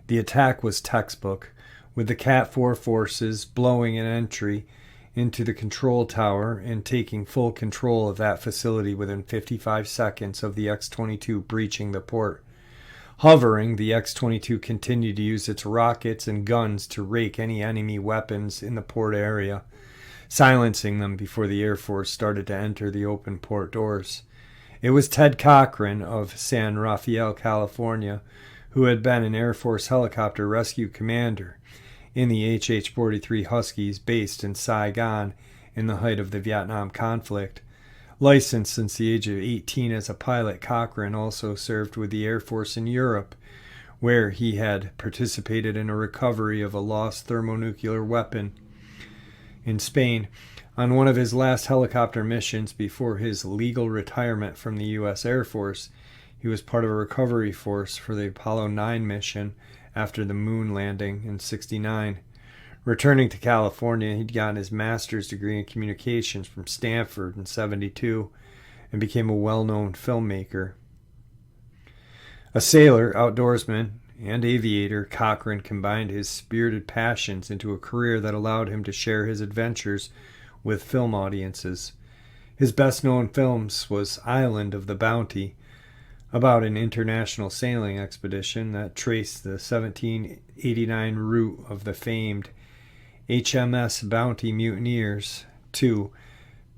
The attack was textbook, with the Cat 4 forces blowing an entry into the control tower and taking full control of that facility within 55 seconds of the X-22 breaching the port. Hovering, the X-22 continued to use its rockets and guns to rake any enemy weapons in the port area, silencing them before the Air Force started to enter the open port doors. It was Ted Cochran of San Rafael, California, who had been an Air Force helicopter rescue commander in the HH-43 Huskies based in Saigon in the height of the Vietnam conflict. Licensed since the age of 18 as a pilot, Cochran also served with the Air Force in Europe, where he had participated in a recovery of a lost thermonuclear weapon in Spain. On one of his last helicopter missions before his legal retirement from the U.S. Air Force, he was part of a recovery force for the Apollo 9 mission after the moon landing in '69. Returning to California, he'd gotten his master's degree in communications from Stanford in '72 and became a well-known filmmaker. A sailor, outdoorsman, and aviator, Cochran combined his spirited passions into a career that allowed him to share his adventures with film audiences. His best-known films was Island of the Bounty, about an international sailing expedition that traced the 1789 route of the famed HMS Bounty mutineers to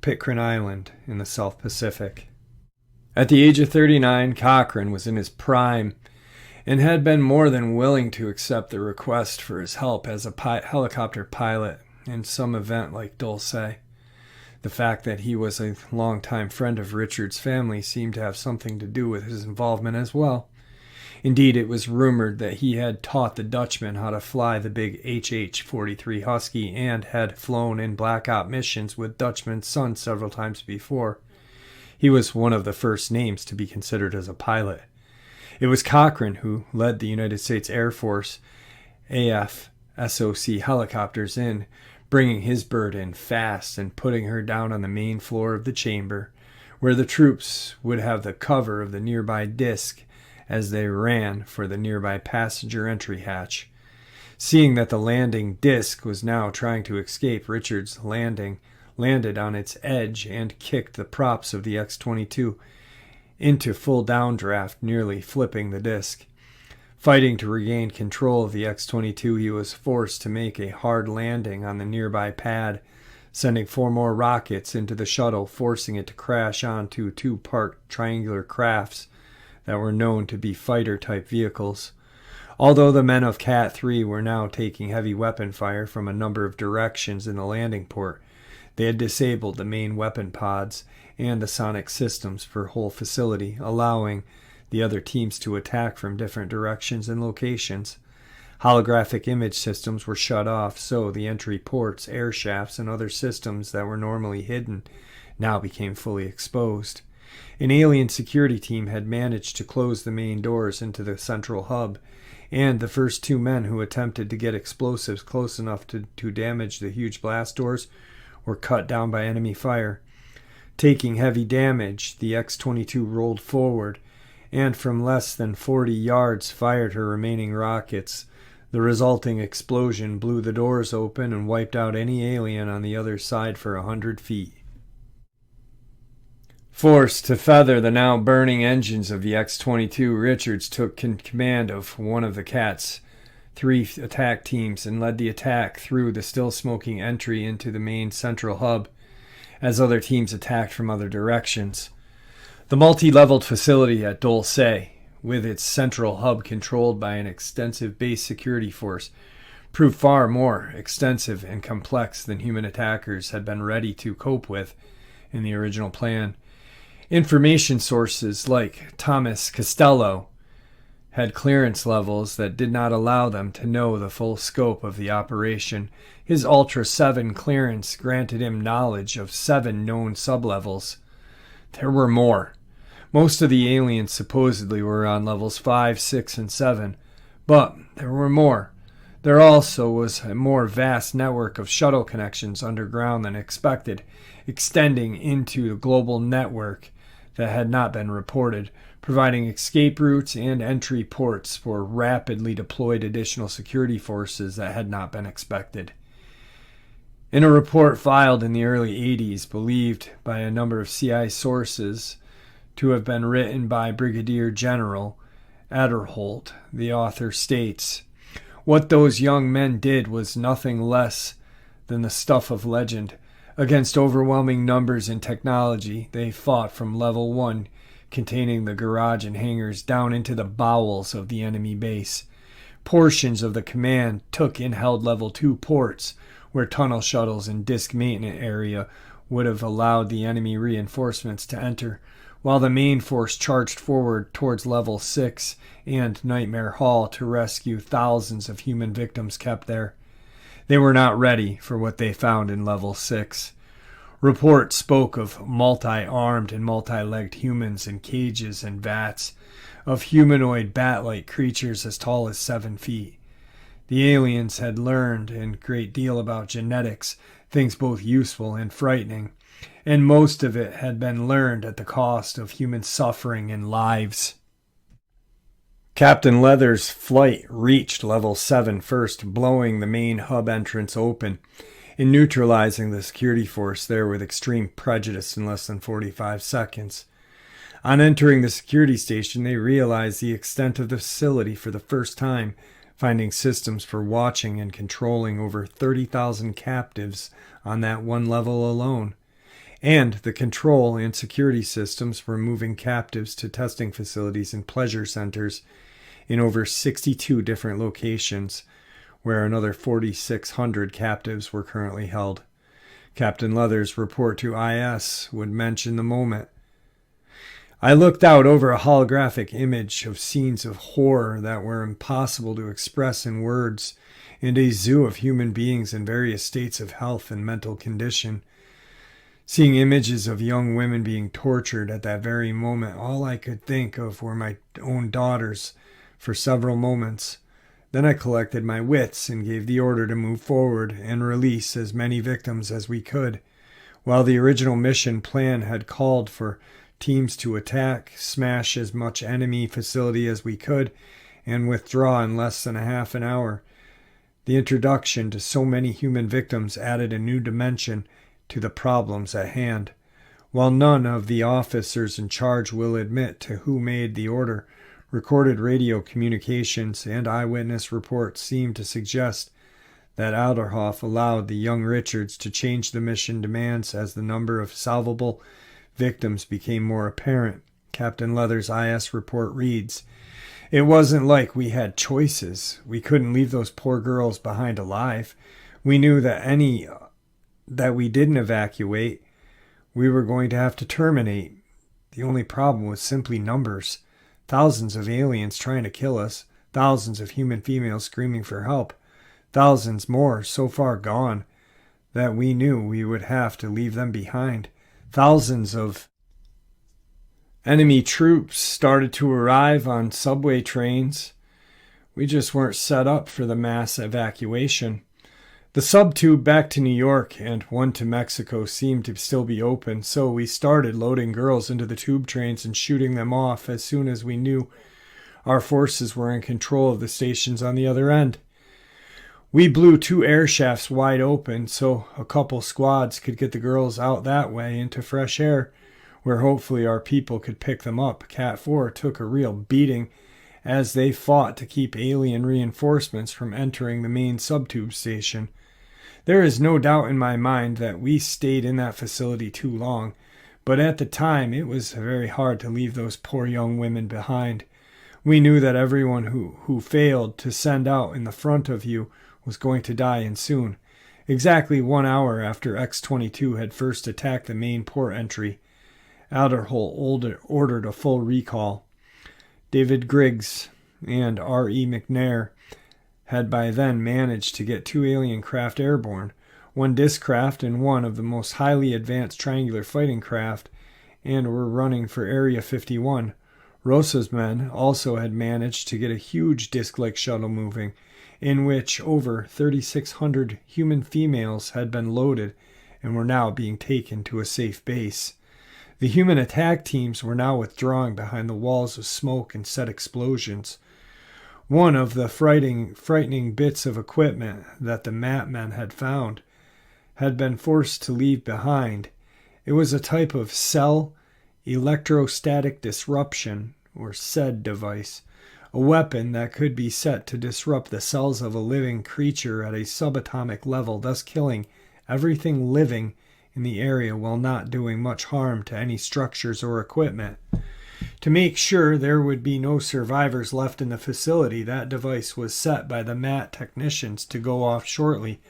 Pitcairn Island in the South Pacific. At the age of 39, Cochran was in his prime and had been more than willing to accept the request for his help as a helicopter pilot in some event like Dulce. The fact that he was a longtime friend of Richard's family seemed to have something to do with his involvement as well. Indeed, it was rumored that he had taught the Dutchman how to fly the big HH-43 Husky and had flown in Black Op missions with Dutchman's son several times before. He was one of the first names to be considered as a pilot. It was Cochran who led the United States Air Force AF-SOC helicopters in, bringing his bird in fast and putting her down on the main floor of the chamber, where the troops would have the cover of the nearby disc as they ran for the nearby passenger entry hatch. Seeing that the landing disc was now trying to escape, Richards landed on its edge and kicked the props of the X-22 into full downdraft, nearly flipping the disc. Fighting to regain control of the X-22, he was forced to make a hard landing on the nearby pad, sending 4 more rockets into the shuttle, forcing it to crash onto 2 parked triangular crafts that were known to be fighter-type vehicles. Although the men of Cat-3 were now taking heavy weapon fire from a number of directions in the landing port, they had disabled the main weapon pods and the sonic systems for whole facility, allowing the other teams to attack from different directions and locations. Holographic image systems were shut off, so the entry ports, air shafts, and other systems that were normally hidden now became fully exposed. An alien security team had managed to close the main doors into the central hub, and the first 2 men who attempted to get explosives close enough to damage the huge blast doors were cut down by enemy fire. Taking heavy damage, the X-22 rolled forward, and from less than 40 yards fired her remaining rockets. The resulting explosion blew the doors open and wiped out any alien on the other side for 100 feet. Forced to feather the now burning engines of the X-22, Richards took command of one of the Cat's 3 attack teams and led the attack through the still-smoking entry into the main central hub as other teams attacked from other directions. The multi-leveled facility at Dulce, with its central hub controlled by an extensive base security force, proved far more extensive and complex than human attackers had been ready to cope with in the original plan. Information sources like Thomas Costello had clearance levels that did not allow them to know the full scope of the operation. His Ultra 7 clearance granted him knowledge of 7 known sublevels. There were more. Most of the aliens supposedly were on levels 5, 6, and 7, but there were more. There also was a more vast network of shuttle connections underground than expected, extending into the global network that had not been reported, providing escape routes and entry ports for rapidly deployed additional security forces that had not been expected. In a report filed in the early 80s, believed by a number of CI sources to have been written by Brigadier General Adderholt, the author states, "What those young men did was nothing less than the stuff of legend. Against overwhelming numbers and technology, they fought from level 1, containing the garage and hangars, down into the bowels of the enemy base. Portions of the command took and held level 2 ports, where tunnel shuttles and disk maintenance area would have allowed the enemy reinforcements to enter, while the main force charged forward towards level 6 and Nightmare Hall to rescue thousands of human victims kept there. They were not ready for what they found in level 6. Reports spoke of multi-armed and multi-legged humans in cages and vats, of humanoid bat-like creatures as tall as 7 feet. The aliens had learned a great deal about genetics, things both useful and frightening, and most of it had been learned at the cost of human suffering and lives. Captain Leather's flight reached level 7 first, blowing the main hub entrance open and neutralizing the security force there with extreme prejudice in less than 45 seconds. On entering the security station, they realized the extent of the facility for the first time, finding systems for watching and controlling over 30,000 captives on that one level alone, and the control and security systems for moving captives to testing facilities and pleasure centers in over 62 different locations, where another 4,600 captives were currently held. Captain Leather's report to IS would mention the moment. I looked out over a holographic image of scenes of horror that were impossible to express in words, and a zoo of human beings in various states of health and mental condition. Seeing images of young women being tortured at that very moment, all I could think of were my own daughters for several moments. Then I collected my wits and gave the order to move forward and release as many victims as we could. While the original mission plan had called for teams to attack, smash as much enemy facility as we could, and withdraw in less than a half an hour. The introduction to so many human victims added a new dimension to the problems at hand. While none of the officers in charge will admit to who made the order, recorded radio communications and eyewitness reports seem to suggest that Alderhoff allowed the young Richards to change the mission demands as the number of salvable victims became more apparent. Captain Leather's IS report reads, "It wasn't like we had choices. We couldn't leave those poor girls behind alive. We knew that any that we didn't evacuate, we were going to have to terminate. The only problem was simply numbers. Thousands of aliens trying to kill us, thousands of human females screaming for help, thousands more so far gone that we knew we would have to leave them behind. Thousands of enemy troops started to arrive on subway trains. We just weren't set up for the mass evacuation. The sub-tube back to New York and one to Mexico seemed to still be open, so we started loading girls into the tube trains and shooting them off as soon as we knew our forces were in control of the stations on the other end. We blew 2 air shafts wide open so a couple squads could get the girls out that way into fresh air, where hopefully our people could pick them up. Cat 4 took a real beating as they fought to keep alien reinforcements from entering the main subtube station. There is no doubt in my mind that we stayed in that facility too long, but at the time it was very hard to leave those poor young women behind. We knew that everyone who failed to send out in the front of you was going to die, and soon. Exactly 1 hour after X-22 had first attacked the main port entry, Alderholt ordered a full recall. David Griggs and R.E. McNair had by then managed to get 2 alien craft airborne, 1 disc craft and 1 of the most highly advanced triangular fighting craft, and were running for Area 51. Rosa's men also had managed to get a huge disc-like shuttle moving, in which over 3,600 human females had been loaded and were now being taken to a safe base. The human attack teams were now withdrawing behind the walls of smoke and set explosions. One of the frightening bits of equipment that the map men had found had been forced to leave behind. It was a type of cell electrostatic disruption, or SED device, a weapon that could be set to disrupt the cells of a living creature at a subatomic level, thus killing everything living in the area while not doing much harm to any structures or equipment. To make sure there would be no survivors left in the facility, that device was set by the MAT technicians to go off shortly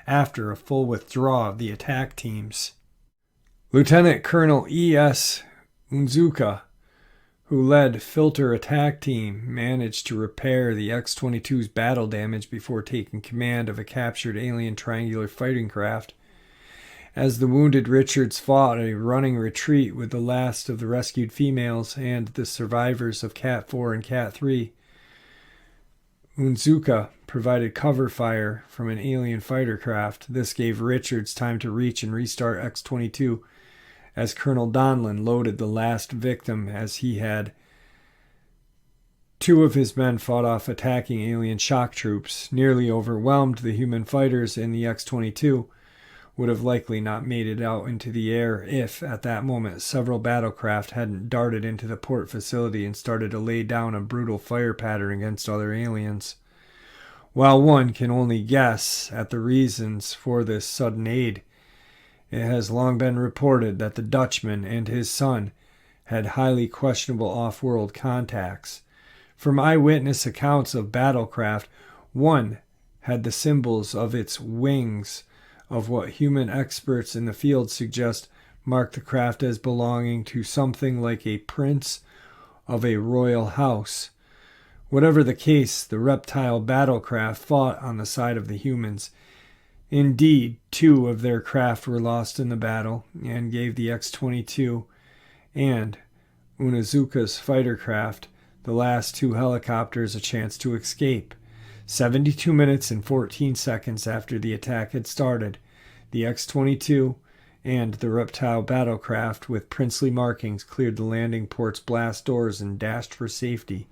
after a full withdrawal of the attack teams. Lieutenant Colonel E.S. Unzuka, who led Filter Attack Team, managed to repair the X-22's battle damage before taking command of a captured alien triangular fighting craft. As the wounded Richards fought a running retreat with the last of the rescued females and the survivors of Cat 4 and Cat 3, Unzuka provided cover fire from an alien fighter craft. This gave Richards time to reach and restart X-22, as Colonel Donlin loaded the last victim, as he had 2 of his men fought off attacking alien shock troops, nearly overwhelmed the human fighters in the X-22, would have likely not made it out into the air if, at that moment, several battlecraft hadn't darted into the port facility and started to lay down a brutal fire pattern against other aliens. While one can only guess at the reasons for this sudden aid, it has long been reported that the Dutchman and his son had highly questionable off-world contacts. From eyewitness accounts of battlecraft, one had the symbols of its wings of what human experts in the field suggest mark the craft as belonging to something like a prince of a royal house. Whatever the case, the reptile battlecraft fought on the side of the humans. Indeed, 2 of their craft were lost in the battle and gave the X-22 and Unazuka's fighter craft, the last 2 helicopters, a chance to escape. 72 minutes and 14 seconds after the attack had started, the X-22 and the reptile battlecraft with princely markings cleared the landing port's blast doors and dashed for safety.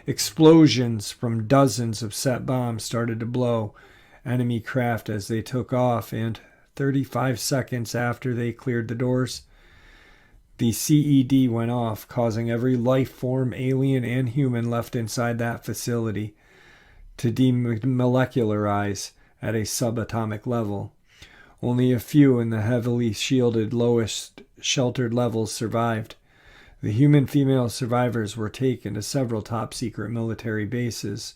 Explosions from dozens of set bombs started to blow enemy craft as they took off, and 35 seconds after they cleared the doors, the CED went off, causing every life form, alien and human, left inside that facility to demolecularize at a subatomic level. Only a few in the heavily shielded, lowest sheltered levels survived. The human female survivors were taken to several top-secret military bases,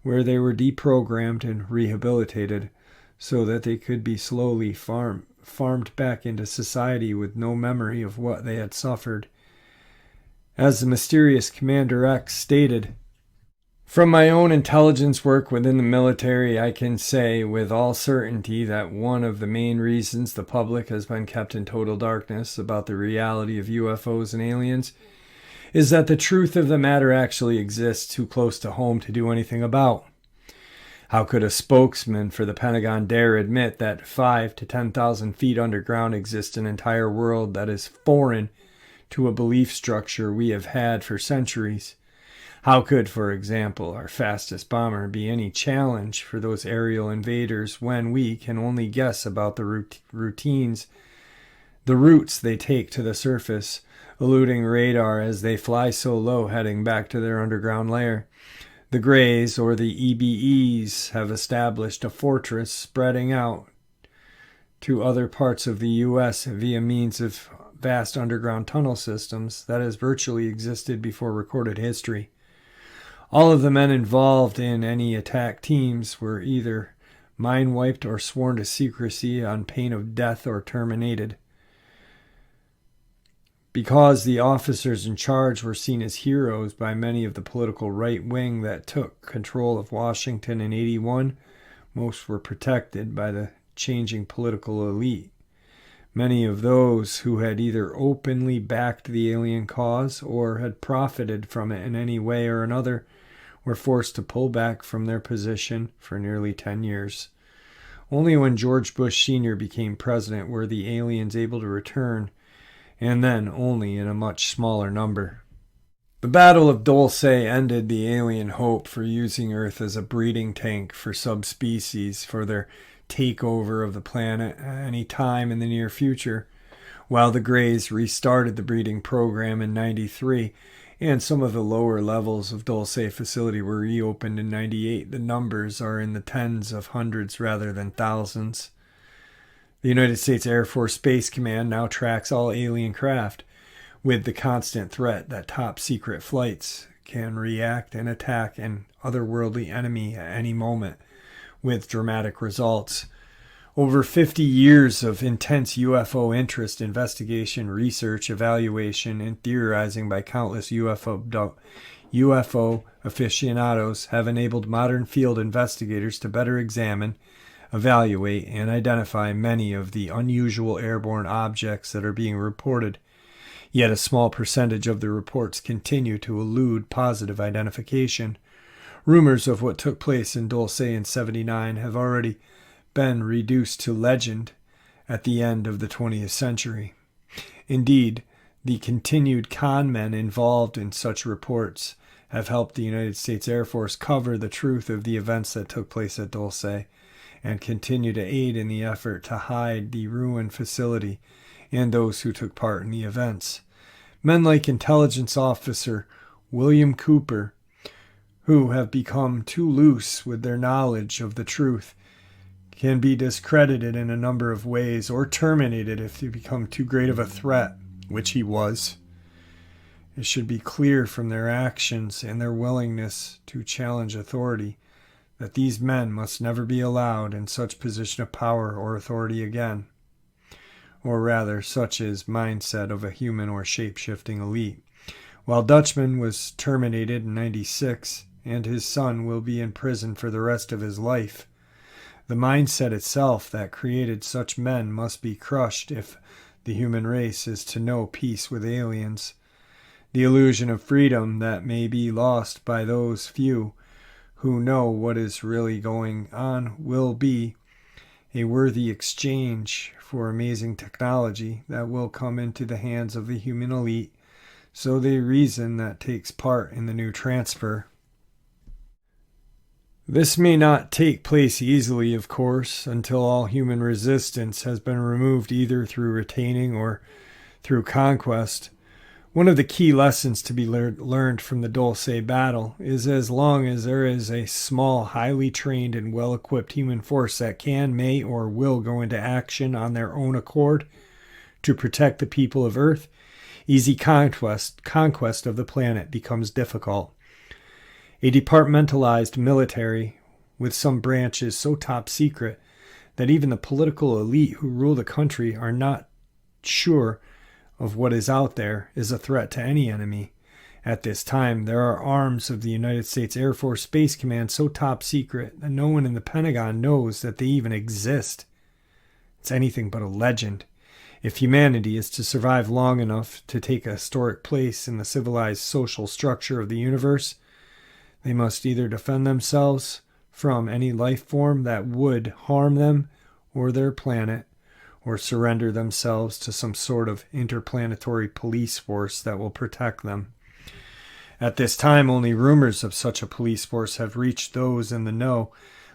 where they were deprogrammed and rehabilitated so that they could be slowly farmed back into society with no memory of what they had suffered. As the mysterious Commander X stated, "From my own intelligence work within the military, I can say with all certainty that one of the main reasons the public has been kept in total darkness about the reality of UFOs and aliens is that the truth of the matter actually exists too close to home to do anything about. How could a spokesman for the Pentagon dare admit that 5,000 to 10,000 feet underground exists an entire world that is foreign to a belief structure we have had for centuries? How could, for example, our fastest bomber be any challenge for those aerial invaders when we can only guess about the routes they take to the surface, eluding radar as they fly so low heading back to their underground lair? The Greys, or the EBEs, have established a fortress spreading out to other parts of the U.S. via means of vast underground tunnel systems that has virtually existed before recorded history. All of the men involved in any attack teams were either mind-wiped or sworn to secrecy on pain of death or terminated. Because the officers in charge were seen as heroes by many of the political right wing that took control of Washington in '81, most were protected by the changing political elite. Many of those who had either openly backed the alien cause or had profited from it in any way or another were forced to pull back from their position for nearly 10 years. Only when George Bush Sr. became president were the aliens able to return, and then only in a much smaller number. The Battle of Dulce ended the alien hope for using Earth as a breeding tank for subspecies for their takeover of the planet at any time in the near future, while the Greys restarted the breeding program in '93, and some of the lower levels of Dulce facility were reopened in '98. The numbers are in the tens of hundreds rather than thousands. The United States Air Force Space Command now tracks all alien craft, with the constant threat that top-secret flights can react and attack an otherworldly enemy at any moment, with dramatic results. Over 50 years of intense UFO interest, investigation, research, evaluation, and theorizing by countless UFO aficionados have enabled modern field investigators to better examine, evaluate, and identify many of the unusual airborne objects that are being reported. Yet a small percentage of the reports continue to elude positive identification. Rumors of what took place in Dulce in '79 have already been reduced to legend at the end of the 20th century. Indeed, the continued con men involved in such reports have helped the United States Air Force cover the truth of the events that took place at Dulce, and continue to aid in the effort to hide the ruined facility and those who took part in the events. Men like intelligence officer William Cooper, who have become too loose with their knowledge of the truth, can be discredited in a number of ways or terminated if they become too great of a threat, which he was. It should be clear from their actions and their willingness to challenge authority that these men must never be allowed in such position of power or authority again, or rather such is mindset of a human or shape-shifting elite. While Dutchman was terminated in '96 and his son will be in prison for the rest of his life, the mindset itself that created such men must be crushed if the human race is to know peace with aliens. The illusion of freedom that may be lost by those few who know what is really going on will be, a worthy exchange for amazing technology that will come into the hands of the human elite, so they reason that takes part in the new transfer. This may not take place easily, of course, until all human resistance has been removed either through retaining or through conquest. One of the key lessons to be learned from the Dulce battle is as long as there is a small, highly trained and well-equipped human force that can, may, or will go into action on their own accord to protect the people of Earth, easy conquest of the planet becomes difficult. A departmentalized military with some branches so top secret that even the political elite who rule the country are not sure of what is out there is a threat to any enemy. At this time, there are arms of the United States Air Force Space Command so top secret that no one in the Pentagon knows that they even exist. It's anything but a legend. If humanity is to survive long enough to take a historic place in the civilized social structure of the universe, they must either defend themselves from any life form that would harm them or their planet, or surrender themselves to some sort of interplanetary police force that will protect them. At this time, only rumors of such a police force have reached those in the know,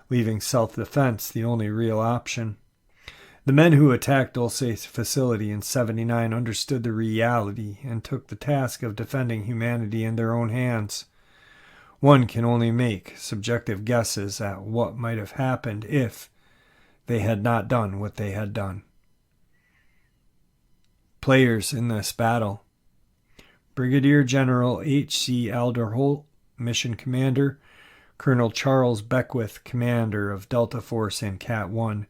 leaving self-defense the only real option. The men who attacked Dulce's facility in '79 understood the reality and took the task of defending humanity in their own hands. One can only make subjective guesses at what might have happened if they had not done what they had done. Players in this battle: Brigadier General H.C. Alderholt, Mission Commander; Colonel Charles Beckwith, Commander of Delta Force and Cat 1;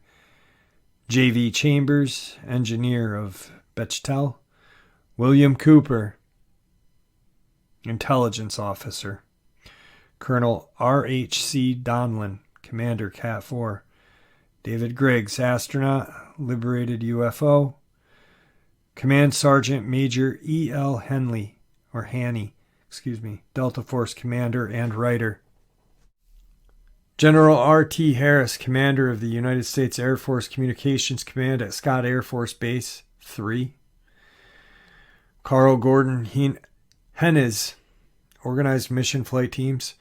J.V. Chambers, Engineer of Bechtel; William Cooper, Intelligence Officer; Colonel R.H.C. Donlin, Commander Cat 4; David Griggs, Astronaut, Liberated UFO; Command Sergeant Major E.L. Haney, Delta Force Commander and Writer; General R.T. Harris, Commander of the United States Air Force Communications Command at Scott Air Force Base 3; Carl Gordon Hennes, Organized Mission Flight Teams;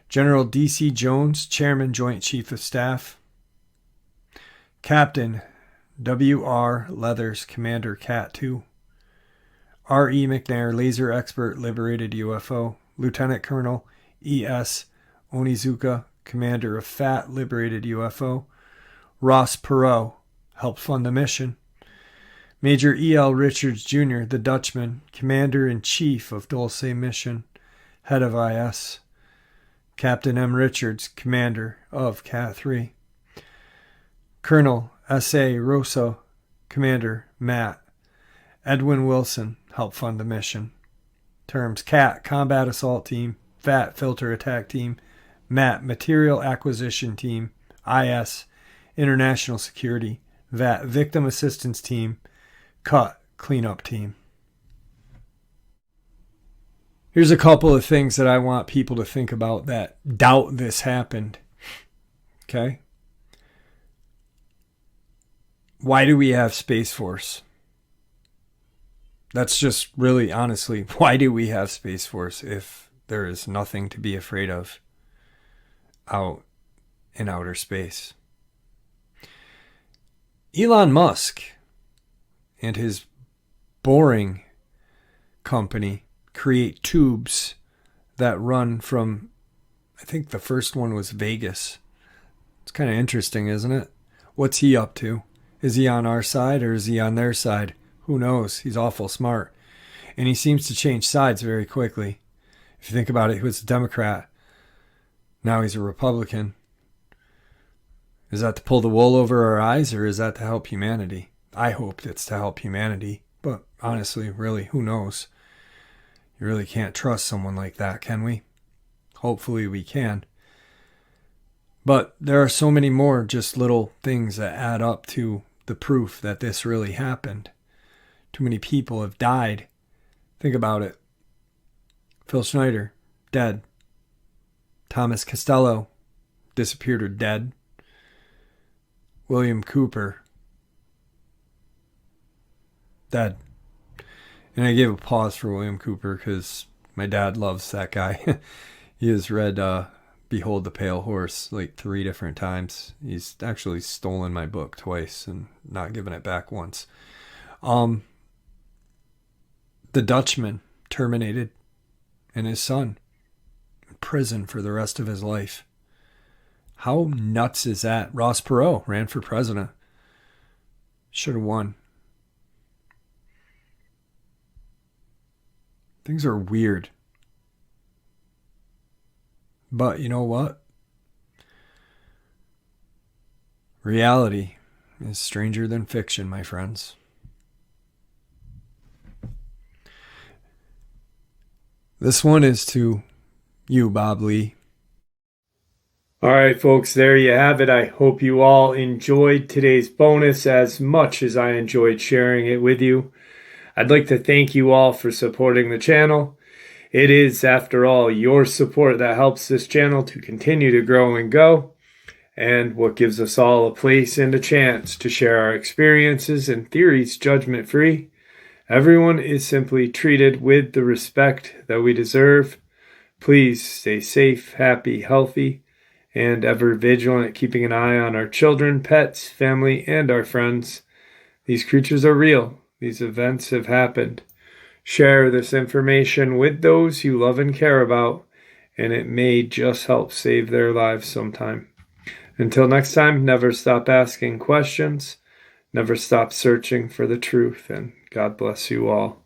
General D.C. Jones, Chairman Joint Chief of Staff; Captain W.R. Leathers, Commander Cat 2; R.E. McNair, Laser Expert, Liberated UFO; Lieutenant Colonel E.S. Onizuka, Commander of FAT, Liberated UFO; Ross Perot, helped fund the mission; Major E.L. Richards, Jr., the Dutchman, Commander-in-Chief of Dulce Mission, Head of IS; Captain M. Richards, Commander of Cat 3; Colonel S.A. Rosso, Commander, Matt; Edwin Wilson, helped fund the mission. Terms: CAT, Combat Assault Team; FAT, Filter Attack Team; MAT, Material Acquisition Team; IS, International Security; VAT, Victim Assistance Team; CUT, Cleanup Team. Here's a couple of things that I want people to think about that doubt this happened. Okay? Why do we have Space Force? That's just really, honestly, why do we have Space Force if there is nothing to be afraid of out in outer space? Elon Musk and his boring company create tubes that run from, I think the first one was Vegas. It's kind of interesting, isn't it? What's he up to? Is he on our side or is he on their side? Who knows? He's awful smart. And he seems to change sides very quickly. If you think about it, he was a Democrat. Now he's a Republican. Is that to pull the wool over our eyes, or is that to help humanity? I hope it's to help humanity. But honestly, really, who knows? You really can't trust someone like that, can we? Hopefully we can. But there are so many more just little things that add up to the proof that this really happened. Too many people have died. Think about it. Phil Schneider, dead. Thomas Costello, disappeared or dead. William Cooper, dead. And I gave a pause for William Cooper because my dad loves that guy. He has read Behold the Pale Horse like 3 different times. He's actually stolen my book twice and not given it back once. The Dutchman terminated, and his son in prison for the rest of his life. How nuts is that? Ross Perot ran for president. Should have won. Things are weird. But you know what? Reality is stranger than fiction, my friends. This one is to you, Bob Lee. All right, folks, there you have it. I hope you all enjoyed today's bonus as much as I enjoyed sharing it with you. I'd like to thank you all for supporting the channel. It is, after all, your support that helps this channel to continue to grow and go, and what gives us all a place and a chance to share our experiences and theories judgment-free. Everyone is simply treated with the respect that we deserve. Please stay safe, happy, healthy, and ever vigilant, keeping an eye on our children, pets, family, and our friends. These creatures are real. These events have happened. Share this information with those you love and care about, and it may just help save their lives sometime. Until next time, never stop asking questions, never stop searching for the truth, and God bless you all.